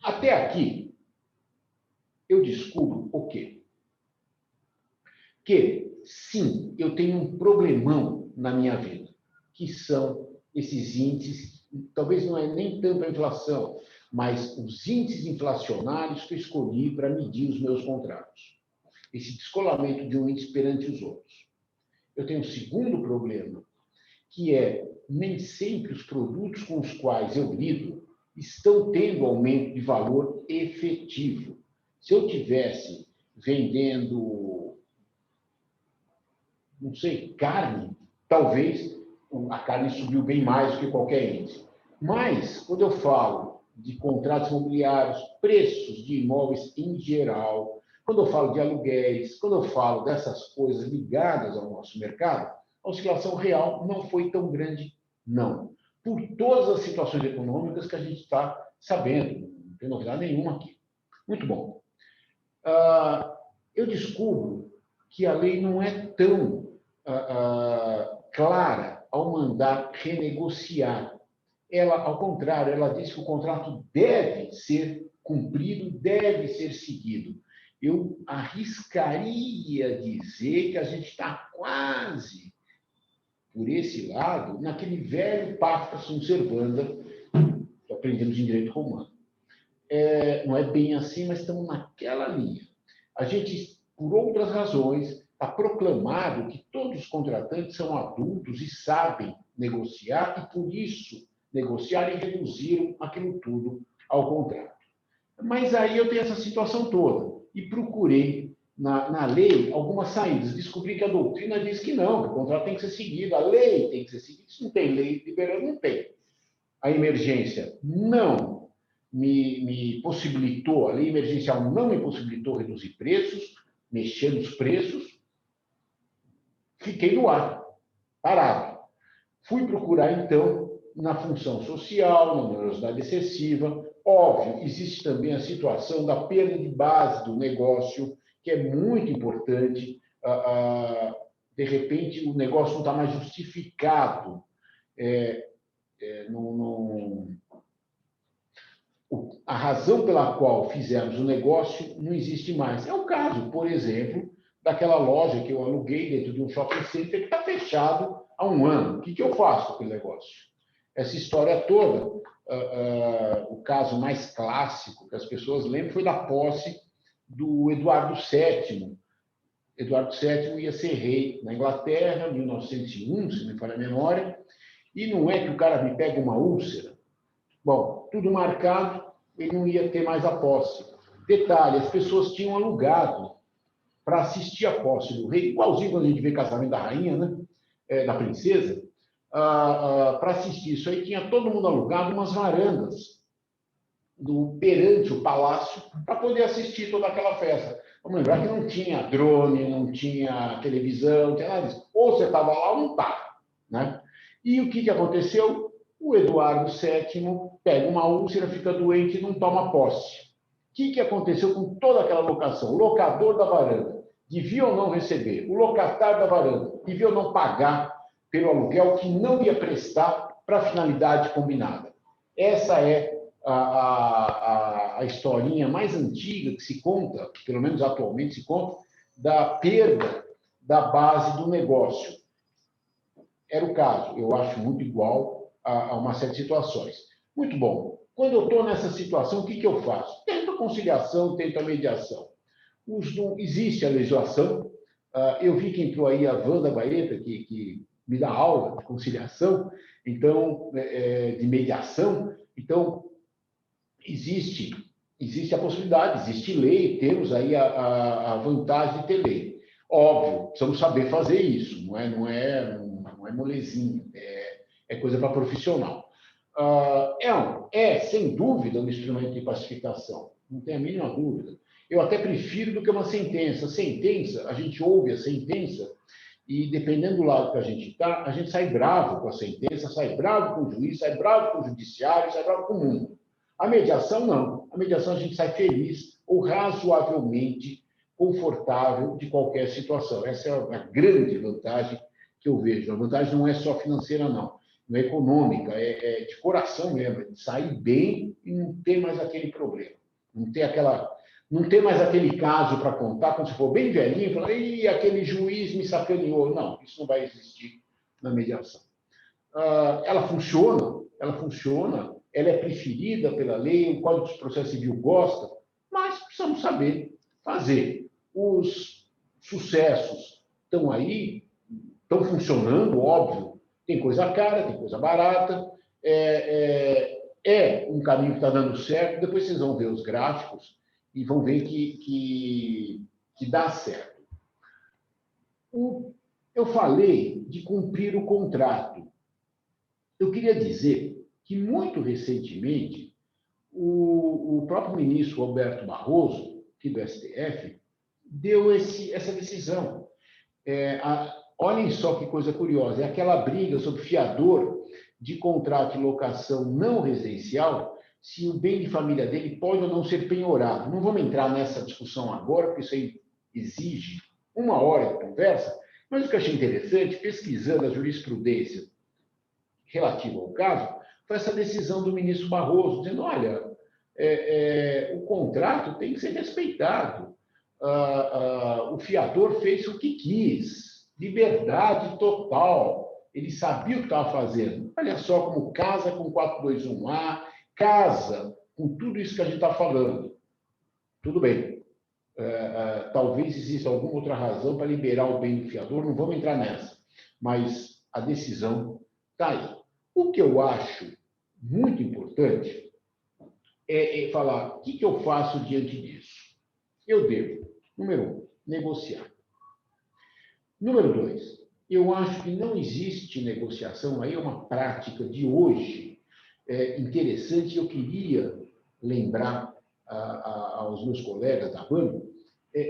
Até aqui, eu descubro o quê? Que, sim, eu tenho um problemão na minha vida, que são esses índices, talvez não é nem tanto a inflação, mas os índices inflacionários que eu escolhi para medir os meus contratos. Esse descolamento de um índice perante os outros. Eu tenho um segundo problema, que é nem sempre os produtos com os quais eu lido estão tendo aumento de valor efetivo. Se eu tivesse vendendo, não sei, carne, talvez a carne subiu bem mais do que qualquer índice. Mas, quando eu falo de contratos imobiliários, preços de imóveis em geral, quando eu falo de aluguéis, quando eu falo dessas coisas ligadas ao nosso mercado, a oscilação real não foi tão grande, não. Por todas as situações econômicas que a gente está sabendo, não tem novidade nenhuma aqui. Muito bom. Eu descubro que a lei não é tão clara ao mandar renegociar. Ela, ao contrário, ela diz que o contrato deve ser cumprido, deve ser seguido. Eu arriscaria dizer que a gente está quase, por esse lado, naquele velho pacta sunt servanda que aprendemos em direito romano. Não é bem assim, mas estamos naquela linha. A gente, por outras razões, está proclamado que todos os contratantes são adultos e sabem negociar, e por isso negociaram e reduziram aquilo tudo ao contrato. Mas aí eu tenho essa situação toda e procurei na lei algumas saídas. Descobri que a doutrina diz que não, que o contrato tem que ser seguido, a lei tem que ser seguida. Se não tem lei liberando, não tem. A emergência não me possibilitou, a lei emergencial não me possibilitou reduzir preços, mexer nos preços. Fiquei no ar, parado. Fui procurar, então, na função social, na morosidade excessiva. Óbvio, existe também a situação da perda de base do negócio, que é muito importante. De repente, o negócio não está mais justificado. A razão pela qual fizemos o negócio não existe mais. É o caso, por exemplo, daquela loja que eu aluguei dentro de um shopping center que está fechado há um ano. O que eu faço com aquele negócio? Essa história toda, o caso mais clássico que as pessoas lembram foi da posse do Eduardo VII. Eduardo VII ia ser rei na Inglaterra, em 1901, se me falha a memória, e não é que o cara me pega uma úlcera. Bom, tudo marcado, ele não ia ter mais a posse. Detalhe, as pessoas tinham alugado para assistir a posse do rei, igualzinho quando a gente vê casamento da rainha, né? Da princesa, para assistir isso aí, tinha todo mundo alugado umas varandas perante o palácio para poder assistir toda aquela festa. Vamos lembrar que não tinha drone, não tinha televisão, não tinha nada disso. Ou você estava lá ou não estava, né? E o que aconteceu? O Eduardo VII pega uma úlcera, fica doente e não toma posse. O que aconteceu com toda aquela locação? O locador da varanda devia ou não receber, o locatário da varanda devia ou não pagar pelo aluguel que não ia prestar para a finalidade combinada. Essa é a historinha mais antiga que se conta, que pelo menos atualmente se conta, da perda da base do negócio. Era o caso, eu acho muito igual a uma série de situações. Muito bom. Quando eu estou nessa situação, o que eu faço? Tento a conciliação, tento a mediação. Existe a legislação. Eu vi que entrou aí a Wanda Baeta, que me dá aula de conciliação, então, de mediação. Então, existe a possibilidade, existe lei, temos aí a vantagem de ter lei. Óbvio, precisamos saber fazer isso, não é molezinha, é coisa para profissional. Sem dúvida, um instrumento de pacificação, não tem a mínima dúvida. Eu até prefiro do que uma sentença. Sentença, a gente ouve a sentença e, dependendo do lado que a gente está, a gente sai bravo com a sentença, sai bravo com o juiz, sai bravo com o judiciário, sai bravo com o mundo. A mediação, não. A mediação, a gente sai feliz ou razoavelmente confortável de qualquer situação. Essa é a grande vantagem que eu vejo. A vantagem não é só financeira, não é econômica, é de coração mesmo, é de sair bem e não ter mais aquele problema. Não ter mais aquele caso para contar, quando você for bem velhinho, falar, aquele juiz me sacaneou. Não, isso não vai existir na mediação. Ela funciona, ela é preferida pela lei, o Código de Processo Civil gosta, mas precisamos saber fazer. Os sucessos estão aí, estão funcionando, óbvio. Tem coisa cara, tem coisa barata. É um caminho que está dando certo. Depois vocês vão ver os gráficos e vão ver que dá certo. Eu falei de cumprir o contrato. eu queria dizer que, muito recentemente, o próprio ministro Roberto Barroso, aqui do STF, deu essa decisão. Olhem só que coisa curiosa, é aquela briga sobre fiador de contrato de locação não residencial, se o bem de família dele pode ou não ser penhorado. Não vamos entrar nessa discussão agora, porque isso aí exige 1 hora de conversa, mas o que eu achei interessante, pesquisando a jurisprudência relativa ao caso, foi essa decisão do ministro Barroso, dizendo, olha, o contrato tem que ser respeitado. O fiador fez o que quis, liberdade total, ele sabia o que estava fazendo. Olha só como casa com 421A, casa com tudo isso que a gente está falando. Tudo bem. Talvez exista alguma outra razão para liberar o bem do fiador, não vamos entrar nessa. Mas a decisão está aí. O que eu acho muito importante é falar o que eu faço diante disso. Eu devo, número 1, negociar. Número 2, eu acho que não existe negociação, aí é uma prática de hoje interessante, eu queria lembrar aos meus colegas da banca,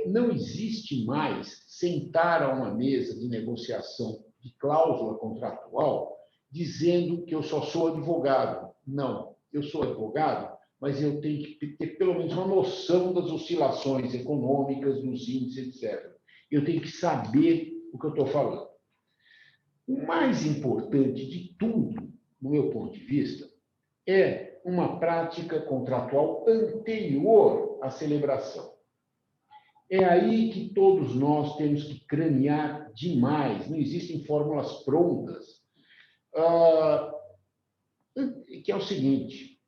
não existe mais sentar a uma mesa de negociação de cláusula contratual dizendo que eu só sou advogado. Não, eu sou advogado, mas eu tenho que ter pelo menos uma noção das oscilações econômicas, dos índices, etc. Eu tenho que saber o que eu estou falando. O mais importante de tudo, no meu ponto de vista, é uma prática contratual anterior à celebração. É aí que todos nós temos que cranear demais. Não existem fórmulas prontas. Que é o seguinte,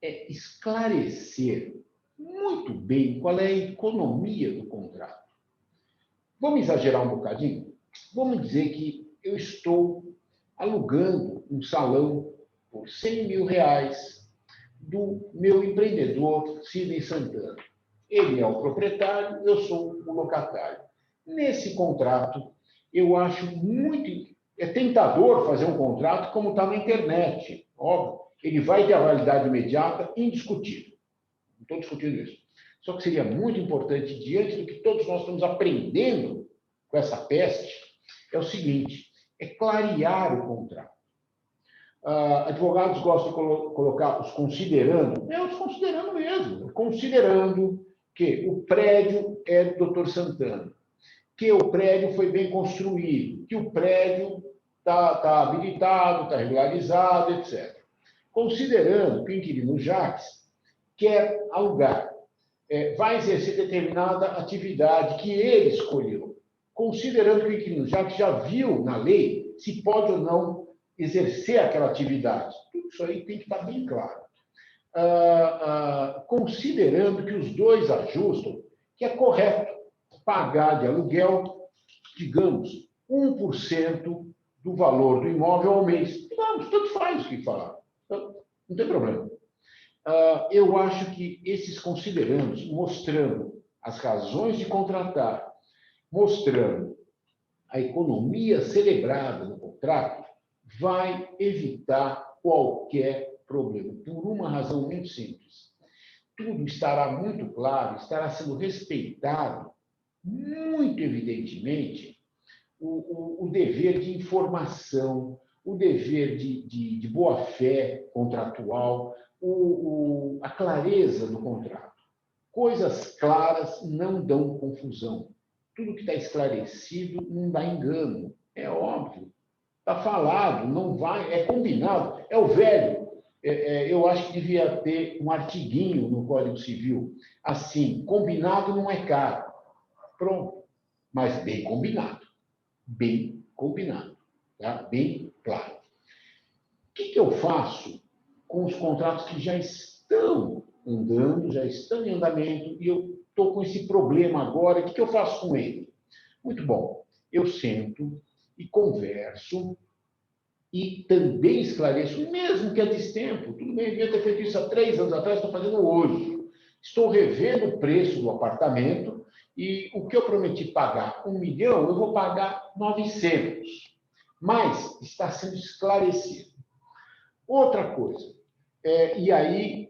é esclarecer muito bem qual é a economia do contrato. Vamos exagerar um bocadinho? Vamos dizer que eu estou alugando um salão por R$100 mil do meu empreendedor, Sidney Santana. Ele é o proprietário, eu sou o locatário. Nesse contrato, eu acho muito... É tentador fazer um contrato como está na internet. Óbvio, ele vai ter a validade imediata, indiscutível. Não estou discutindo isso. Só que seria muito importante, diante do que todos nós estamos aprendendo com essa peste, é o seguinte, é clarear o contrato. Advogados gostam de colocar os considerando, os considerando mesmo, considerando que o prédio é do Dr. Santana, que o prédio foi bem construído, que o prédio está habilitado, está regularizado, etc. Considerando que o inquilino Jacques quer alugar, vai exercer determinada atividade que ele escolheu, considerando que o inquilino Jacques já viu na lei se pode ou não exercer aquela atividade. Tudo isso aí tem que estar bem claro. Considerando que os dois ajustam, que é correto pagar de aluguel, digamos, 1% do valor do imóvel ao mês. Digamos, tanto faz o que falar. Não tem problema. Eu acho que esses considerandos, mostrando as razões de contratar, mostrando a economia celebrada no contrato, vai evitar qualquer problema, por uma razão muito simples. Tudo estará muito claro, estará sendo respeitado, muito evidentemente, o dever de informação, o dever de boa-fé contratual, a clareza do contrato. Coisas claras não dão confusão. Tudo que está esclarecido não dá engano. É óbvio. Está falado, não vai, é combinado. É o velho. Eu acho que devia ter um artiguinho no Código Civil. Assim, combinado não é caro. Pronto. Mas bem combinado. Bem combinado. Tá? Bem claro. O que eu faço com os contratos que já estão andando, já estão em andamento, e eu estou com esse problema agora, o que eu faço com ele? Muito bom. Eu sento e converso e também esclareço, mesmo que a destempo. Tudo bem, eu devia ter feito isso há 3 anos atrás, estou fazendo hoje. Estou revendo o preço do apartamento e o que eu prometi pagar 1 milhão, eu vou pagar 900. mas está sendo esclarecido. Outra coisa, e aí,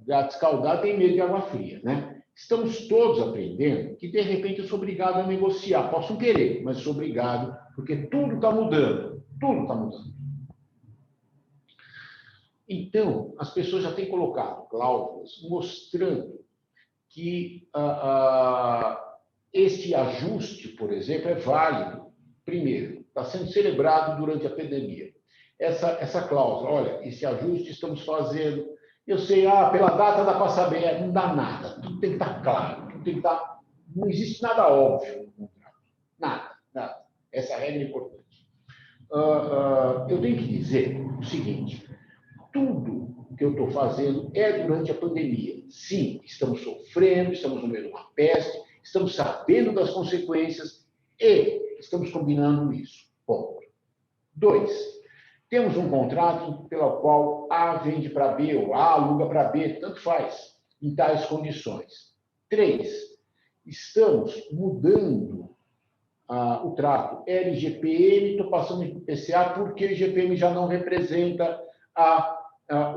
gato escaldado tem medo de água fria, né? Estamos todos aprendendo que, de repente, eu sou obrigado a negociar. Posso não querer, mas sou obrigado, porque tudo está mudando. Tudo está mudando. Então, as pessoas já têm colocado cláusulas mostrando que este ajuste, por exemplo, é válido. Primeiro, está sendo celebrado durante a pandemia. Essa cláusula, olha, esse ajuste estamos fazendo. Eu sei, pela data dá para saber, não dá nada. Tudo tem que estar claro, tudo tem que estar. Não existe nada óbvio no contrato. Nada, nada. Essa regra é importante. Eu tenho que dizer o seguinte: tudo que eu estou fazendo é durante a pandemia. Sim, estamos sofrendo, estamos no meio de uma peste, estamos sabendo das consequências e estamos combinando isso. Ponto. 2. Temos um contrato pelo qual A vende para B ou A aluga para B, tanto faz, em tais condições. 3. Estamos mudando o trato LGPM, estou passando em PCA porque o IGPM já não representa a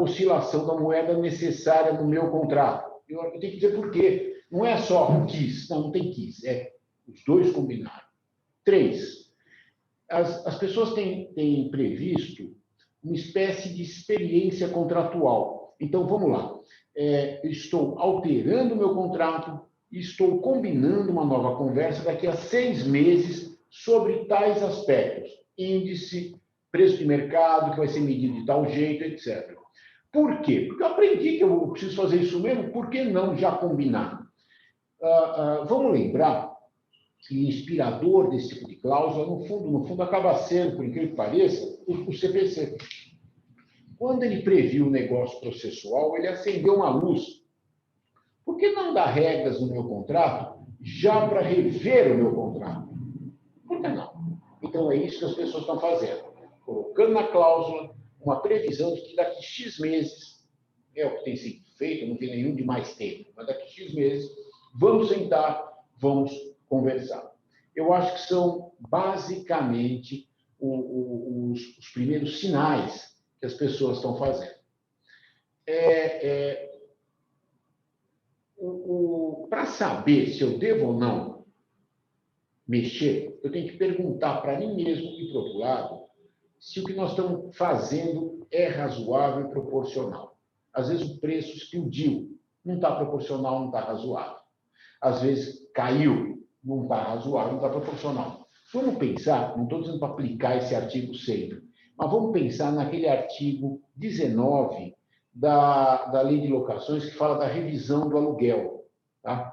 oscilação da moeda necessária no meu contrato. Eu tenho que dizer por quê. Não é só um quis, não tem quis, os dois combinaram. 3. As pessoas têm previsto uma espécie de experiência contratual. Então, vamos lá. Eu estou alterando o meu contrato e estou combinando uma nova conversa daqui a 6 meses sobre tais aspectos. Índice, preço de mercado, que vai ser medido de tal jeito, etc. Por quê? Porque eu aprendi que eu preciso fazer isso mesmo, por que não já combinar? Vamos lembrar que o inspirador desse tipo de cláusula, no fundo, acaba sendo, por incrível que pareça, o CPC. Quando ele previu o negócio processual, ele acendeu uma luz. Por que não dar regras no meu contrato já para rever o meu contrato? Por que não? Então, é isso que as pessoas estão fazendo. Colocando na cláusula uma previsão de que daqui a X meses, é o que tem sido feito, não tem nenhum de mais tempo, mas daqui a X meses, vamos sentar, vamos conversar. Eu acho que são basicamente os primeiros sinais que as pessoas estão fazendo. Para saber se eu devo ou não mexer, eu tenho que perguntar para mim mesmo e para o outro lado se o que nós estamos fazendo é razoável e proporcional. Às vezes o preço explodiu, não está proporcional, não está razoável. Às vezes caiu, não está razoável, não está proporcional. Vamos pensar, não estou dizendo para aplicar esse artigo sempre, mas vamos pensar naquele artigo 19 da Lei de Locações que fala da revisão do aluguel. Tá?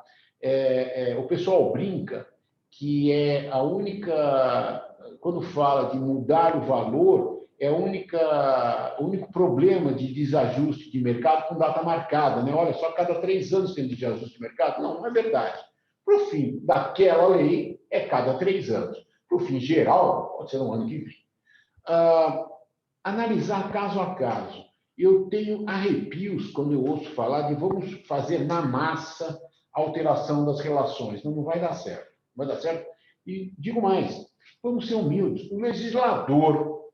O pessoal brinca que é a única... Quando fala de mudar o valor, é o único problema de desajuste de mercado com data marcada. Né? Olha, só cada 3 anos tem desajuste de mercado. Não é verdade. Para o fim daquela lei, é cada 3 anos. Para o fim geral, pode ser no ano que vem. Analisar caso a caso. Eu tenho arrepios quando eu ouço falar de vamos fazer na massa a alteração das relações. Não vai dar certo. Não vai dar certo. E digo mais, vamos ser humildes. O legislador,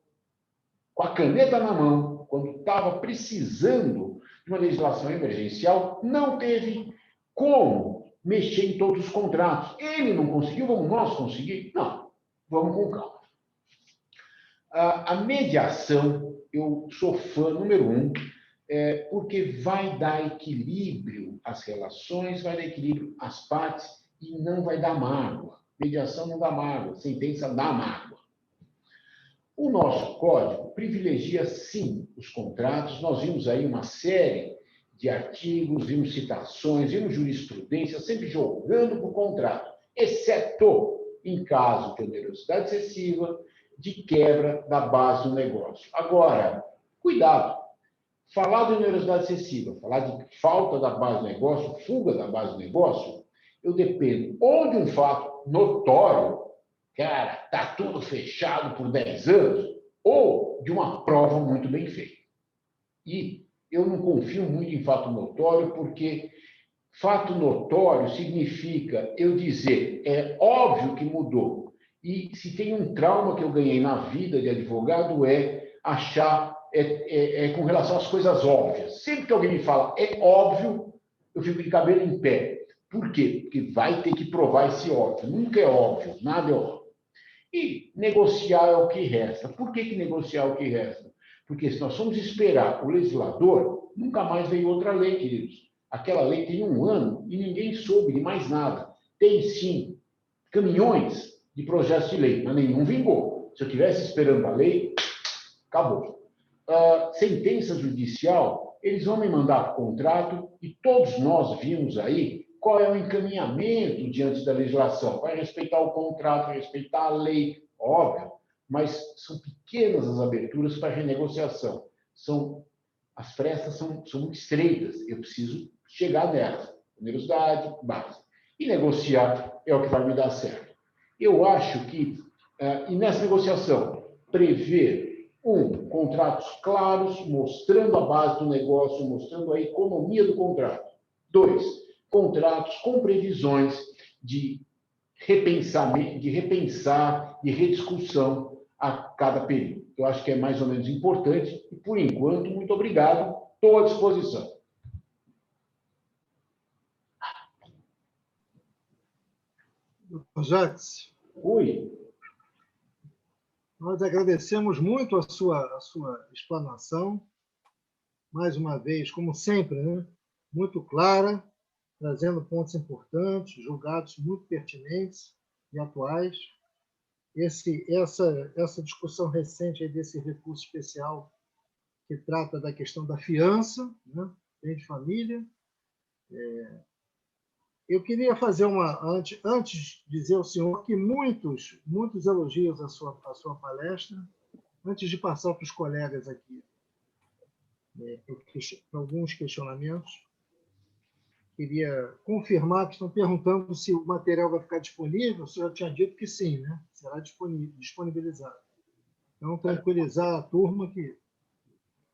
com a caneta na mão, quando estava precisando de uma legislação emergencial, não teve como mexer em todos os contratos. Ele não conseguiu, vamos nós conseguir? Não, vamos com calma. A mediação, eu sou fã número 1, porque vai dar equilíbrio às relações, vai dar equilíbrio às partes e não vai dar mágoa. Mediação não dá mágoa, sentença dá mágoa. O nosso código privilegia, sim, os contratos. Nós vimos aí uma série de artigos, vimos citações, vimos jurisprudência, sempre jogando para o contrato, exceto em caso de onerosidade excessiva, de quebra da base do negócio. Agora, cuidado. Falar de onerosidade excessiva, falar de falta da base do negócio, fuga da base do negócio, eu dependo ou de um fato notório, cara, está tudo fechado por 10 anos, ou de uma prova muito bem feita. E eu não confio muito em fato notório, porque fato notório significa eu dizer, é óbvio que mudou. E se tem um trauma que eu ganhei na vida de advogado é achar, com relação às coisas óbvias. Sempre que alguém me fala é óbvio, eu fico de cabelo em pé. Por quê? Porque vai ter que provar esse óbvio. Nunca é óbvio, nada é óbvio. E negociar é o que resta. Por que negociar é o que resta? Porque se nós formos esperar o legislador, nunca mais veio outra lei, queridos. Aquela lei tem 1 ano e ninguém soube de mais nada. Tem, sim, caminhões de projetos de lei, mas nenhum vingou. Se eu estivesse esperando a lei, acabou. Sentença judicial, eles vão me mandar contrato e todos nós vimos aí qual é o encaminhamento diante da legislação. Vai respeitar o contrato, vai respeitar a lei, óbvio, mas são pequenas as aberturas para renegociação. As frestas são muito estreitas, eu preciso chegar nelas. Universidade, base. E negociar é o que vai me dar certo. Eu acho que, e nessa negociação, prever, contratos claros, mostrando a base do negócio, mostrando a economia do contrato. 2, contratos com previsões de repensamento, de repensar, de rediscussão a cada período. Eu acho que é mais ou menos importante e, por enquanto, muito obrigado, estou à disposição. Doutor Jacques. Oi. Nós agradecemos muito a sua explanação, mais uma vez, como sempre, né? Muito clara, trazendo pontos importantes, julgados muito pertinentes e atuais. Essa discussão recente aí desse recurso especial que trata da questão da fiança, né? Bem de família. Eu queria fazer antes dizer ao senhor que muitos elogios à sua palestra, antes de passar para os colegas aqui, para alguns questionamentos. Queria confirmar que estão perguntando se o material vai ficar disponível. O senhor já tinha dito que sim, né? Será disponibilizado. Então, tranquilizar a turma que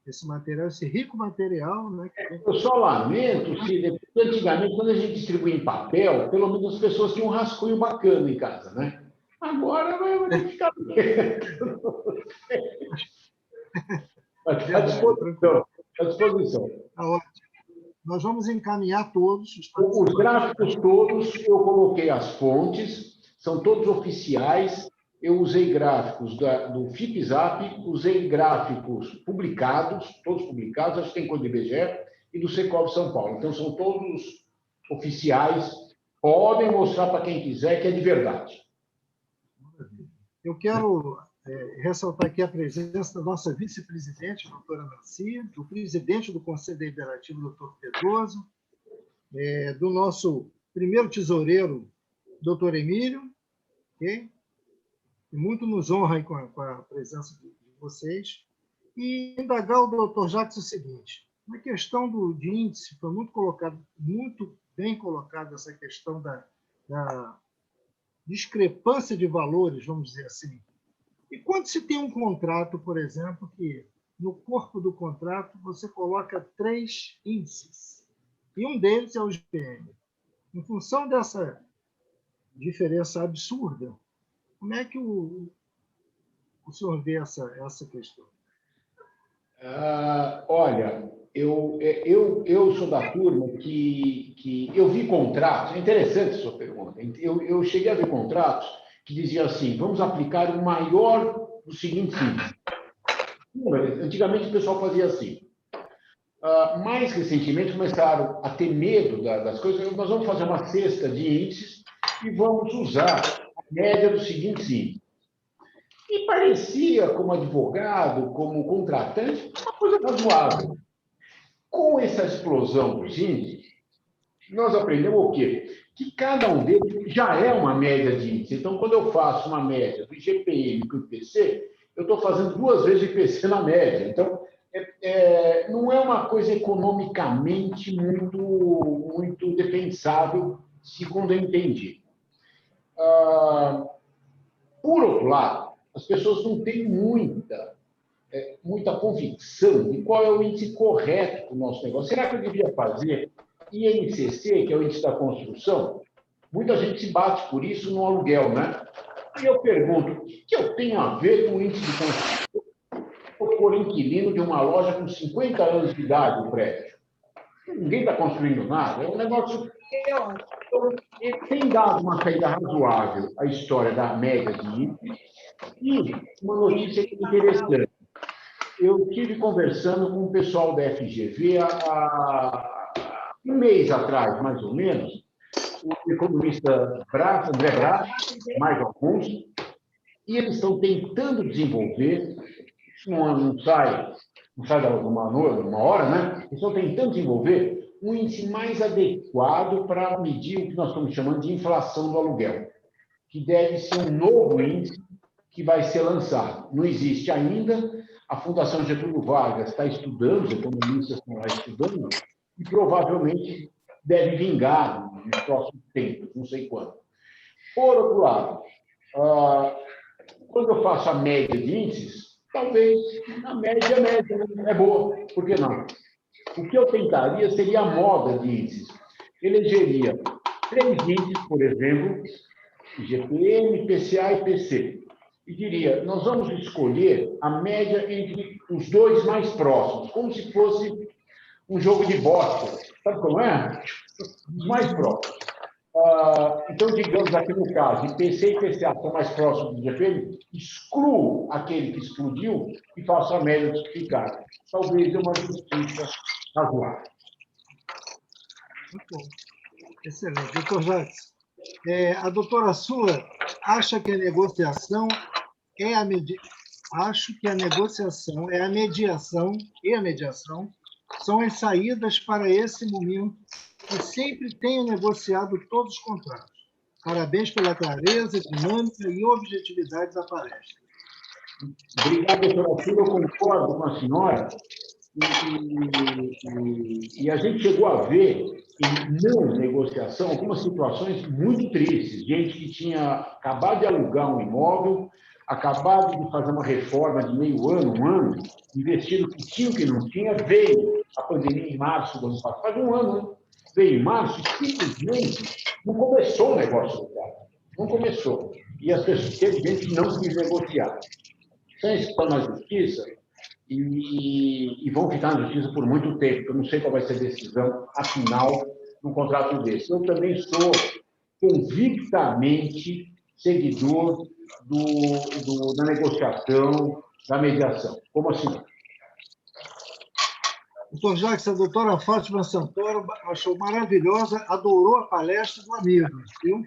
esse material, esse rico material... Né, eu só lamento se, antigamente, quando a gente distribuía em papel, pelo menos as pessoas tinham um rascunho bacana em casa, né? Agora vai ter que ficar... Está à disposição. Está à disposição. Tá ótimo. Nós vamos encaminhar todos. Os gráficos todos, eu coloquei as fontes, são todos oficiais. Eu usei gráficos do FIPZAP, usei gráficos publicados, todos publicados, acho que tem coisa do IBGE, e do Secov São Paulo. Então, são todos oficiais. Podem mostrar para quem quiser que é de verdade. Eu quero ressaltar aqui a presença da nossa vice-presidente, a doutora Nancy, do presidente do Conselho Deliberativo, doutor Pedroso, do nosso primeiro tesoureiro, doutor Emílio, okay? E muito nos honra aí com a presença de vocês. E indagar o doutor Jacques o seguinte: na questão de índice, foi muito bem colocada essa questão da discrepância de valores, vamos dizer assim. E quando se tem um contrato, por exemplo, que no corpo do contrato você coloca 3 índices, e um deles é o IGPM. Em função dessa diferença absurda, como é que o senhor vê essa questão? Olha, eu sou da turma que eu vi contratos, é interessante a sua pergunta, eu cheguei a ver contratos que diziam assim: vamos aplicar o maior dos seguintes índices. Antigamente o pessoal fazia assim. Mais recentemente começaram a ter medo das coisas. Nós vamos fazer uma cesta de índices e vamos usar a média dos seguintes índices. E parecia, como advogado, como contratante, uma coisa razoável. Com essa explosão dos índices, nós aprendemos o quê? Que cada um deles já é uma média de índice. Então, quando eu faço uma média do IGPM e do IPC, eu estou fazendo 2 vezes o IPC na média. Então, não é uma coisa economicamente muito defensável, segundo eu entendi. Por outro lado, as pessoas não têm muita convicção de qual é o índice correto para o nosso negócio. Será que eu devia fazer INCC, que é o índice da construção? Muita gente se bate por isso no aluguel, né? E eu pergunto, o que eu tenho a ver com o índice de construção? Eu for inquilino de uma loja com 50 anos de idade, o prédio. Ninguém está construindo nada. É um negócio... Tem dado uma saída razoável a história da média de índice. E uma notícia interessante. Eu estive conversando com o pessoal da FGV há um mês atrás, mais ou menos, o economista André Brás, mais alguns, e eles estão tentando desenvolver, não sai numa hora, né? Eles estão tentando desenvolver um índice mais adequado para medir o que nós estamos chamando de inflação do aluguel, que deve ser um novo índice que vai ser lançado. Não existe ainda, a Fundação Getúlio Vargas está estudando, os economistas estão lá estudando, e provavelmente deve vingar nos próximos tempos, não sei quando. Por outro lado, quando eu faço a média de índices, talvez a média é boa, por que não? O que eu tentaria seria a moda de índices. Elegeria 3 índices, por exemplo, IGPM, IPCA e IPC. E diria, nós vamos escolher a média entre os 2 mais próximos, como se fosse um jogo de bote. Sabe como é? Os mais próximos. Então, digamos aqui no caso, IPC e IPCA são mais próximos do IGPM, excluo aquele que explodiu e faço a média justificada. Talvez dê uma justiça razoável. Muito bom. Excelente. Doutor Jacques, a doutora Sula acha que a negociação é a Acho que a negociação é a mediação e a mediação são as saídas para esse momento e sempre tenho negociado todos os contratos. Parabéns pela clareza, dinâmica e objetividade da palestra. Obrigado, doutora Silva. Eu concordo com a senhora. E a gente chegou a ver, em não negociação, algumas situações muito tristes. Gente que tinha acabado de alugar um imóvel, acabado de fazer uma reforma de meio ano, um ano, investido que tinha o que não tinha, veio a pandemia em março do ano passado, faz um ano, né? Veio em março e simplesmente não começou o negócio do cara. Não começou. E as pessoas, teve gente que não quis negociar. Então, estão na justiça e vão ficar na justiça por muito tempo. Eu não sei qual vai ser a decisão afinal num contrato desse. Eu também sou convictamente seguidor da negociação, da mediação. Como assim? Doutor Jacques, a doutora Fátima Santoro achou maravilhosa, adorou a palestra do amigo. Viu?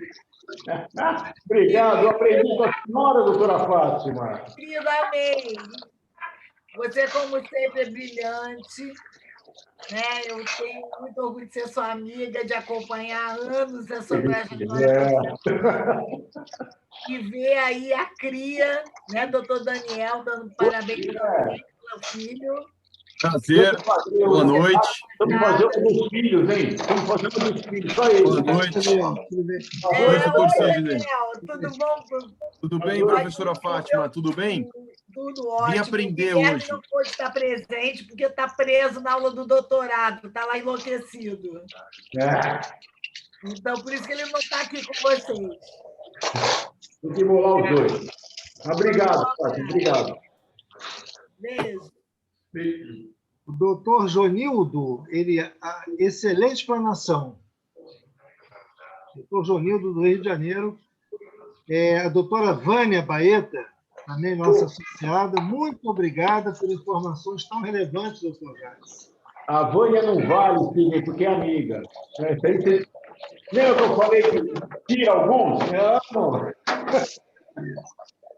Obrigado, eu aprendi com a senhora, doutora Fátima. Querido, amei. Você, como sempre, é brilhante. Né? Eu tenho muito orgulho de ser sua amiga, de acompanhar há anos a sua trajetória. E ver aí a cria, né, doutor Daniel, dando parabéns para o filho. Prazer, boa noite. Estamos fazendo dos filhos, hein? Estamos fazendo dos filhos, só isso. Boa noite. Doutor Sidney. Tudo bom? Tudo bem, professora Fátima? Tudo bem? Tudo ótimo. Vim aprender o hoje. Não pôde estar presente porque está preso na aula do doutorado, está lá enlouquecido. Então, por isso que ele não está aqui com vocês. Tem que molar os dois. Obrigado, Fátima. Obrigado. Beijo. O doutor Jonildo, ele é excelente explanação. Doutor Jonildo, do Rio de Janeiro. A doutora Vânia Baeta, também nossa associada, muito obrigada por informações tão relevantes, doutor Jacques. A Vânia não vale, filha, porque é amiga. Lembra que eu falei que tira alguns? Não.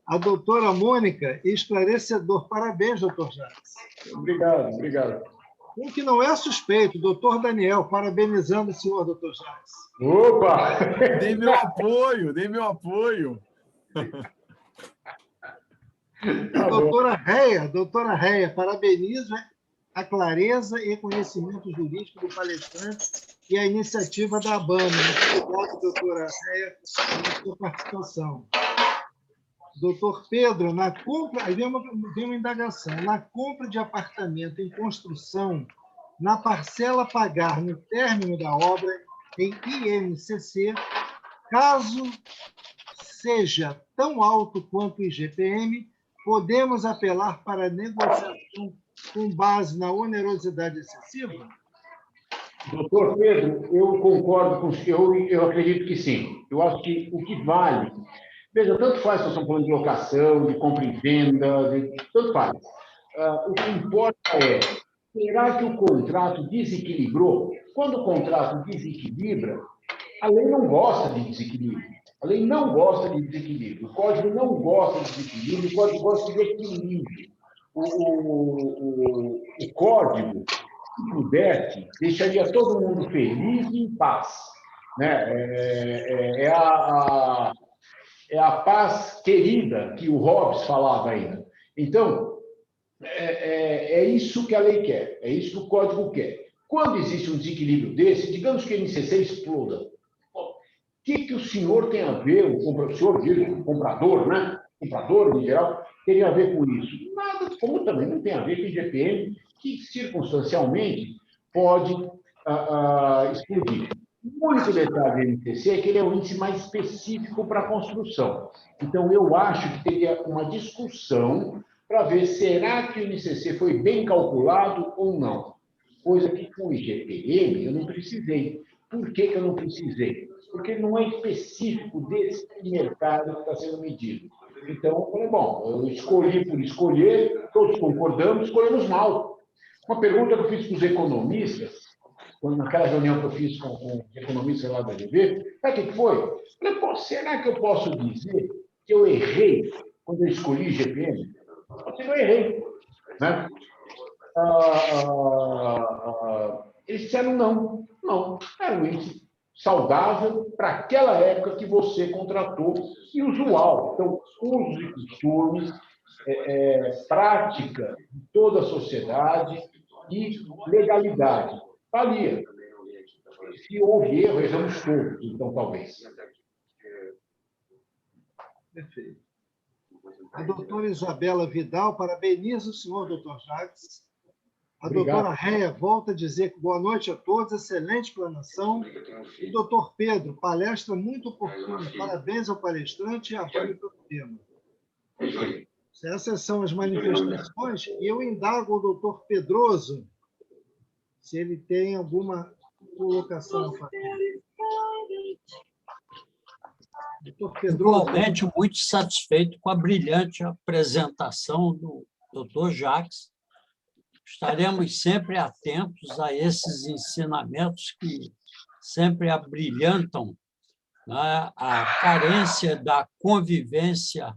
A doutora Mônica, esclarecedor. Parabéns, doutor Jacques. Obrigado. Um que não é suspeito, doutor Daniel, parabenizando o senhor, doutor Jacques. Opa! Dei meu apoio. A doutora Réia, parabenizo a clareza e conhecimento jurídico do palestrante e a iniciativa da ABAMA. Muito obrigado, doutora Réia, pela sua participação. Doutor Pedro, aí vem uma indagação. Na compra de apartamento em construção, na parcela a pagar no término da obra em INCC, caso seja tão alto quanto o IGPM, podemos apelar para a negociação com base na onerosidade excessiva? Doutor Pedro, eu concordo com o senhor, eu acredito que sim. Eu acho que o que vale... Veja, tanto faz se nós estamos falando de locação, de compra e venda, tanto faz. O que importa é, será que o contrato desequilibrou? Quando o contrato desequilibra, a lei não gosta de desequilíbrio. A lei não gosta de desequilíbrio. O código não gosta de desequilíbrio, o código gosta de equilíbrio. O código, se pudesse, deixaria todo mundo feliz e em paz. Né? É a paz querida que o Hobbes falava ainda. Então, é isso que a lei quer, é isso que o código quer. Quando existe um desequilíbrio desse, digamos que o NCC exploda. O que o senhor tem a ver, o senhor diz, o comprador, né? O comprador, em geral, teria a ver com isso? Nada, como também não tem a ver com o IGPM, que circunstancialmente pode explodir. O único detalhe do NCC é que ele é o índice mais específico para a construção. Então, eu acho que teria uma discussão para ver será que o NCC foi bem calculado ou não. Coisa que com o IGPM eu não precisei. Por que eu não precisei? Porque ele não é específico desse mercado que está sendo medido. Então, eu falei, bom, eu escolhi por escolher, todos concordamos, escolhemos mal. Uma pergunta que eu fiz para os economistas, naquela reunião que eu fiz com o economista lá da GV, sabe o que foi? Eu falei, pô, será que eu posso dizer que eu errei quando eu escolhi IGPM? Pode ser que eu errei. Né? Eles disseram não. Não, era um índice saudável para aquela época que você contratou e usual. Então, usos e costumes, prática de toda a sociedade e legalidade. Valia. Se houve erro, erramos todos, então, talvez. Perfeito. A doutora Isabela Vidal parabeniza o senhor, doutor Jacques. A doutora Réia volta a dizer que boa noite a todos, excelente explanação. E doutor Pedro, palestra muito oportuna. Parabéns ao palestrante e à banca pelo tema. Essas são as manifestações, e eu indago ao doutor Pedroso se ele tem alguma colocação a fazer. Doutor Pedroso. Igualmente, muito satisfeito com a brilhante apresentação do doutor Jacques. Estaremos sempre atentos a esses ensinamentos que sempre abrilhantam, né, a carência da convivência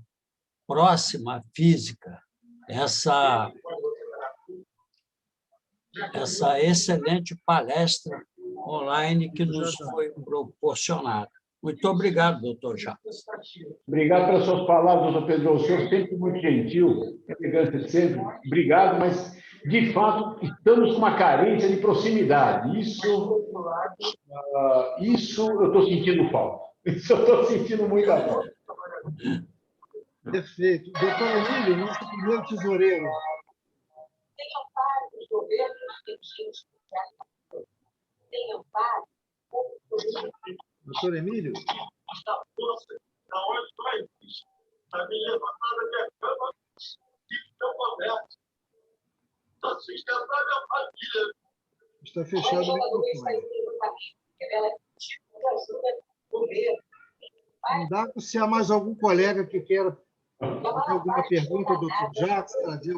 próxima física, essa excelente palestra online que nos foi proporcionada. Muito obrigado, doutor Jacques. Obrigado pelas suas palavras, doutor Pedro. O senhor sempre muito gentil, elegante sempre. Obrigado, mas, de fato, estamos com uma carência de proximidade. Isso eu estou sentindo falta. Isso eu estou sentindo muita falta. Perfeito. Doutor Emílio, nosso primeiro tesoureiro. Doutor Emílio? Está fechado o microfone. Indago se há mais algum colega que queira fazer alguma pergunta ao doutor Jacques, trazer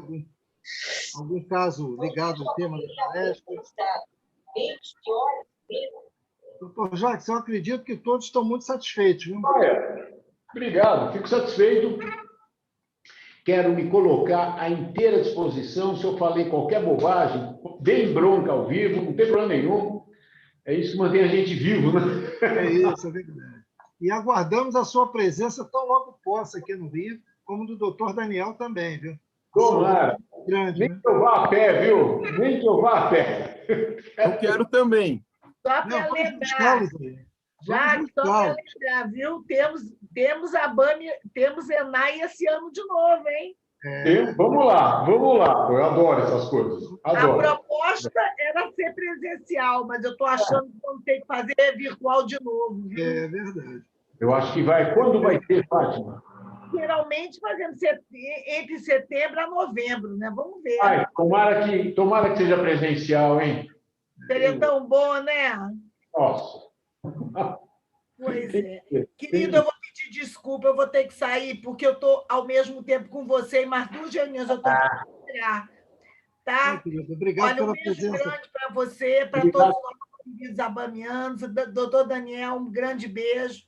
algum caso ligado ao tema da palestra. Doutor Jacques, eu acredito que todos estão muito satisfeitos. Viu? Obrigado, fico satisfeito. Quero me colocar à inteira disposição. Se eu falei qualquer bobagem, bem bronca ao vivo, não tem problema nenhum. É isso que mantém a gente vivo, né? É isso, é verdade. E aguardamos a sua presença tão logo possa aqui no Rio, como do doutor Daniel também, viu? Tomara. Grande, Nem né? que eu vá a pé, viu? Nem que eu vá a pé. Eu quero também. Só para lembrar, já só para lembrar, viu? Temos a BAME, temos ENAI esse ano de novo, hein? Vamos lá. Eu adoro essas coisas. Adoro. A proposta era ser presencial, mas eu estou achando que vamos ter que fazer virtual de novo. Viu? É verdade. Eu acho que vai. Quando vai ter, Fátima? geralmente fazemos entre setembro a novembro, né? Vamos ver. Ai, tomara que seja presencial, hein? Seria tão bom, né? Nossa. Pois Tem é. que ser, Querido, eu vou pedir desculpa, eu vou ter que sair, porque eu estou ao mesmo tempo com você e mais duas reuniões, eu estou para entrar, tá? Querido, obrigado Olha, pela um beijo presença. grande para você, para todos os nossos queridos abamianos. Doutor Daniel, um grande beijo.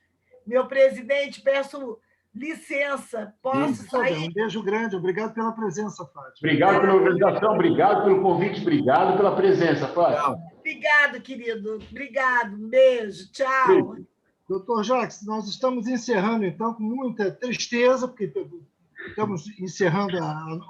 Meu presidente, peço licença, posso sair? Um beijo grande, obrigado pela presença, Fátima. Obrigado pela organização, obrigado pelo convite, obrigado pela presença, Fátima. Obrigado, querido. Obrigado. Um beijo. Tchau. Beijo. Doutor Jacques, nós estamos encerrando, então, com muita tristeza, porque estamos encerrando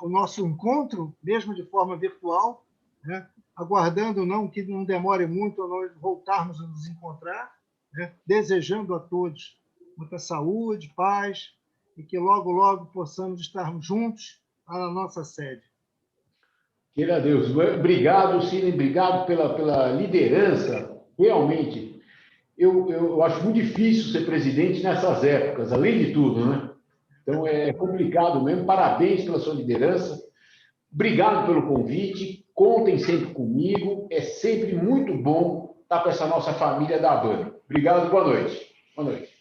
o nosso encontro, mesmo de forma virtual, né? Aguardando que não demore muito a nós voltarmos a nos encontrar, né? Desejando a todos muita saúde, paz, e que logo, logo possamos estarmos juntos lá na nossa sede. Queira Deus. Obrigado, Cine, obrigado pela liderança. Realmente, eu acho muito difícil ser presidente nessas épocas, além de tudo, né? Então, é complicado mesmo. Parabéns pela sua liderança. Obrigado pelo convite. Contem sempre comigo. É sempre muito bom estar com essa nossa família da Habana. Obrigado, boa noite. Boa noite.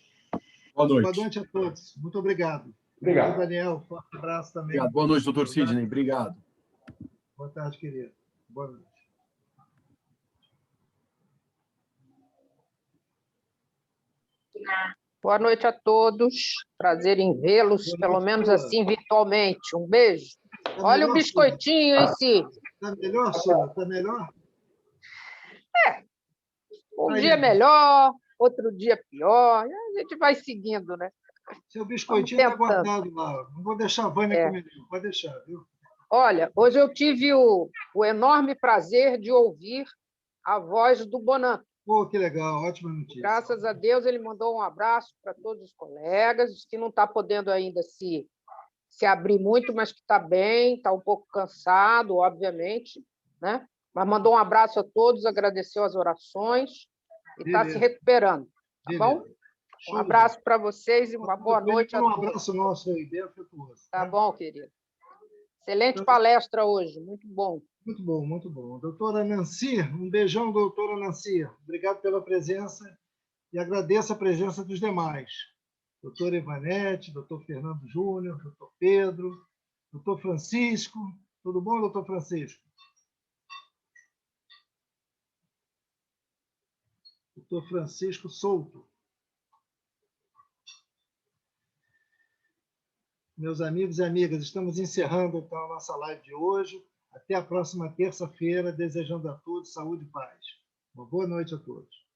Boa noite. Boa noite a todos. Muito obrigado. Obrigado. Daniel, forte abraço também. Obrigado. Boa noite, doutor Sidney. Obrigado. Boa tarde, querido. Boa noite. Boa noite a todos. Prazer em vê-los, pelo menos assim, virtualmente. Um beijo. Olha o biscoitinho, hein, Cid? Está melhor, senhor? Está melhor? Um dia melhor, outro dia pior. A gente vai seguindo, né? Seu biscoitinho está guardado lá. Não vou deixar a Vânia comer, não. Pode deixar, viu? Olha, hoje eu tive o enorme prazer de ouvir a voz do Bonan. Pô, que legal, ótima notícia. Graças a Deus, ele mandou um abraço para todos os colegas, que não está podendo ainda se abrir muito, mas que está bem, está um pouco cansado, obviamente, né? Mas mandou um abraço a todos, agradeceu as orações e está se recuperando, tá bom? Um abraço para vocês e uma boa noite a todos. Um abraço nosso aí, bem afetuoso. Tá bom, querido. Excelente palestra hoje, muito bom. Muito bom, muito bom. Doutora Nancy, um beijão, doutora Nancy. Obrigado pela presença e agradeço a presença dos demais. Doutora Ivanete, doutor Fernando Júnior, doutor Pedro, doutor Francisco. Tudo bom, doutor Francisco? Doutor Francisco Souto. Meus amigos e amigas, estamos encerrando então a nossa live de hoje. Até a próxima terça-feira, desejando a todos saúde e paz. Uma boa noite a todos.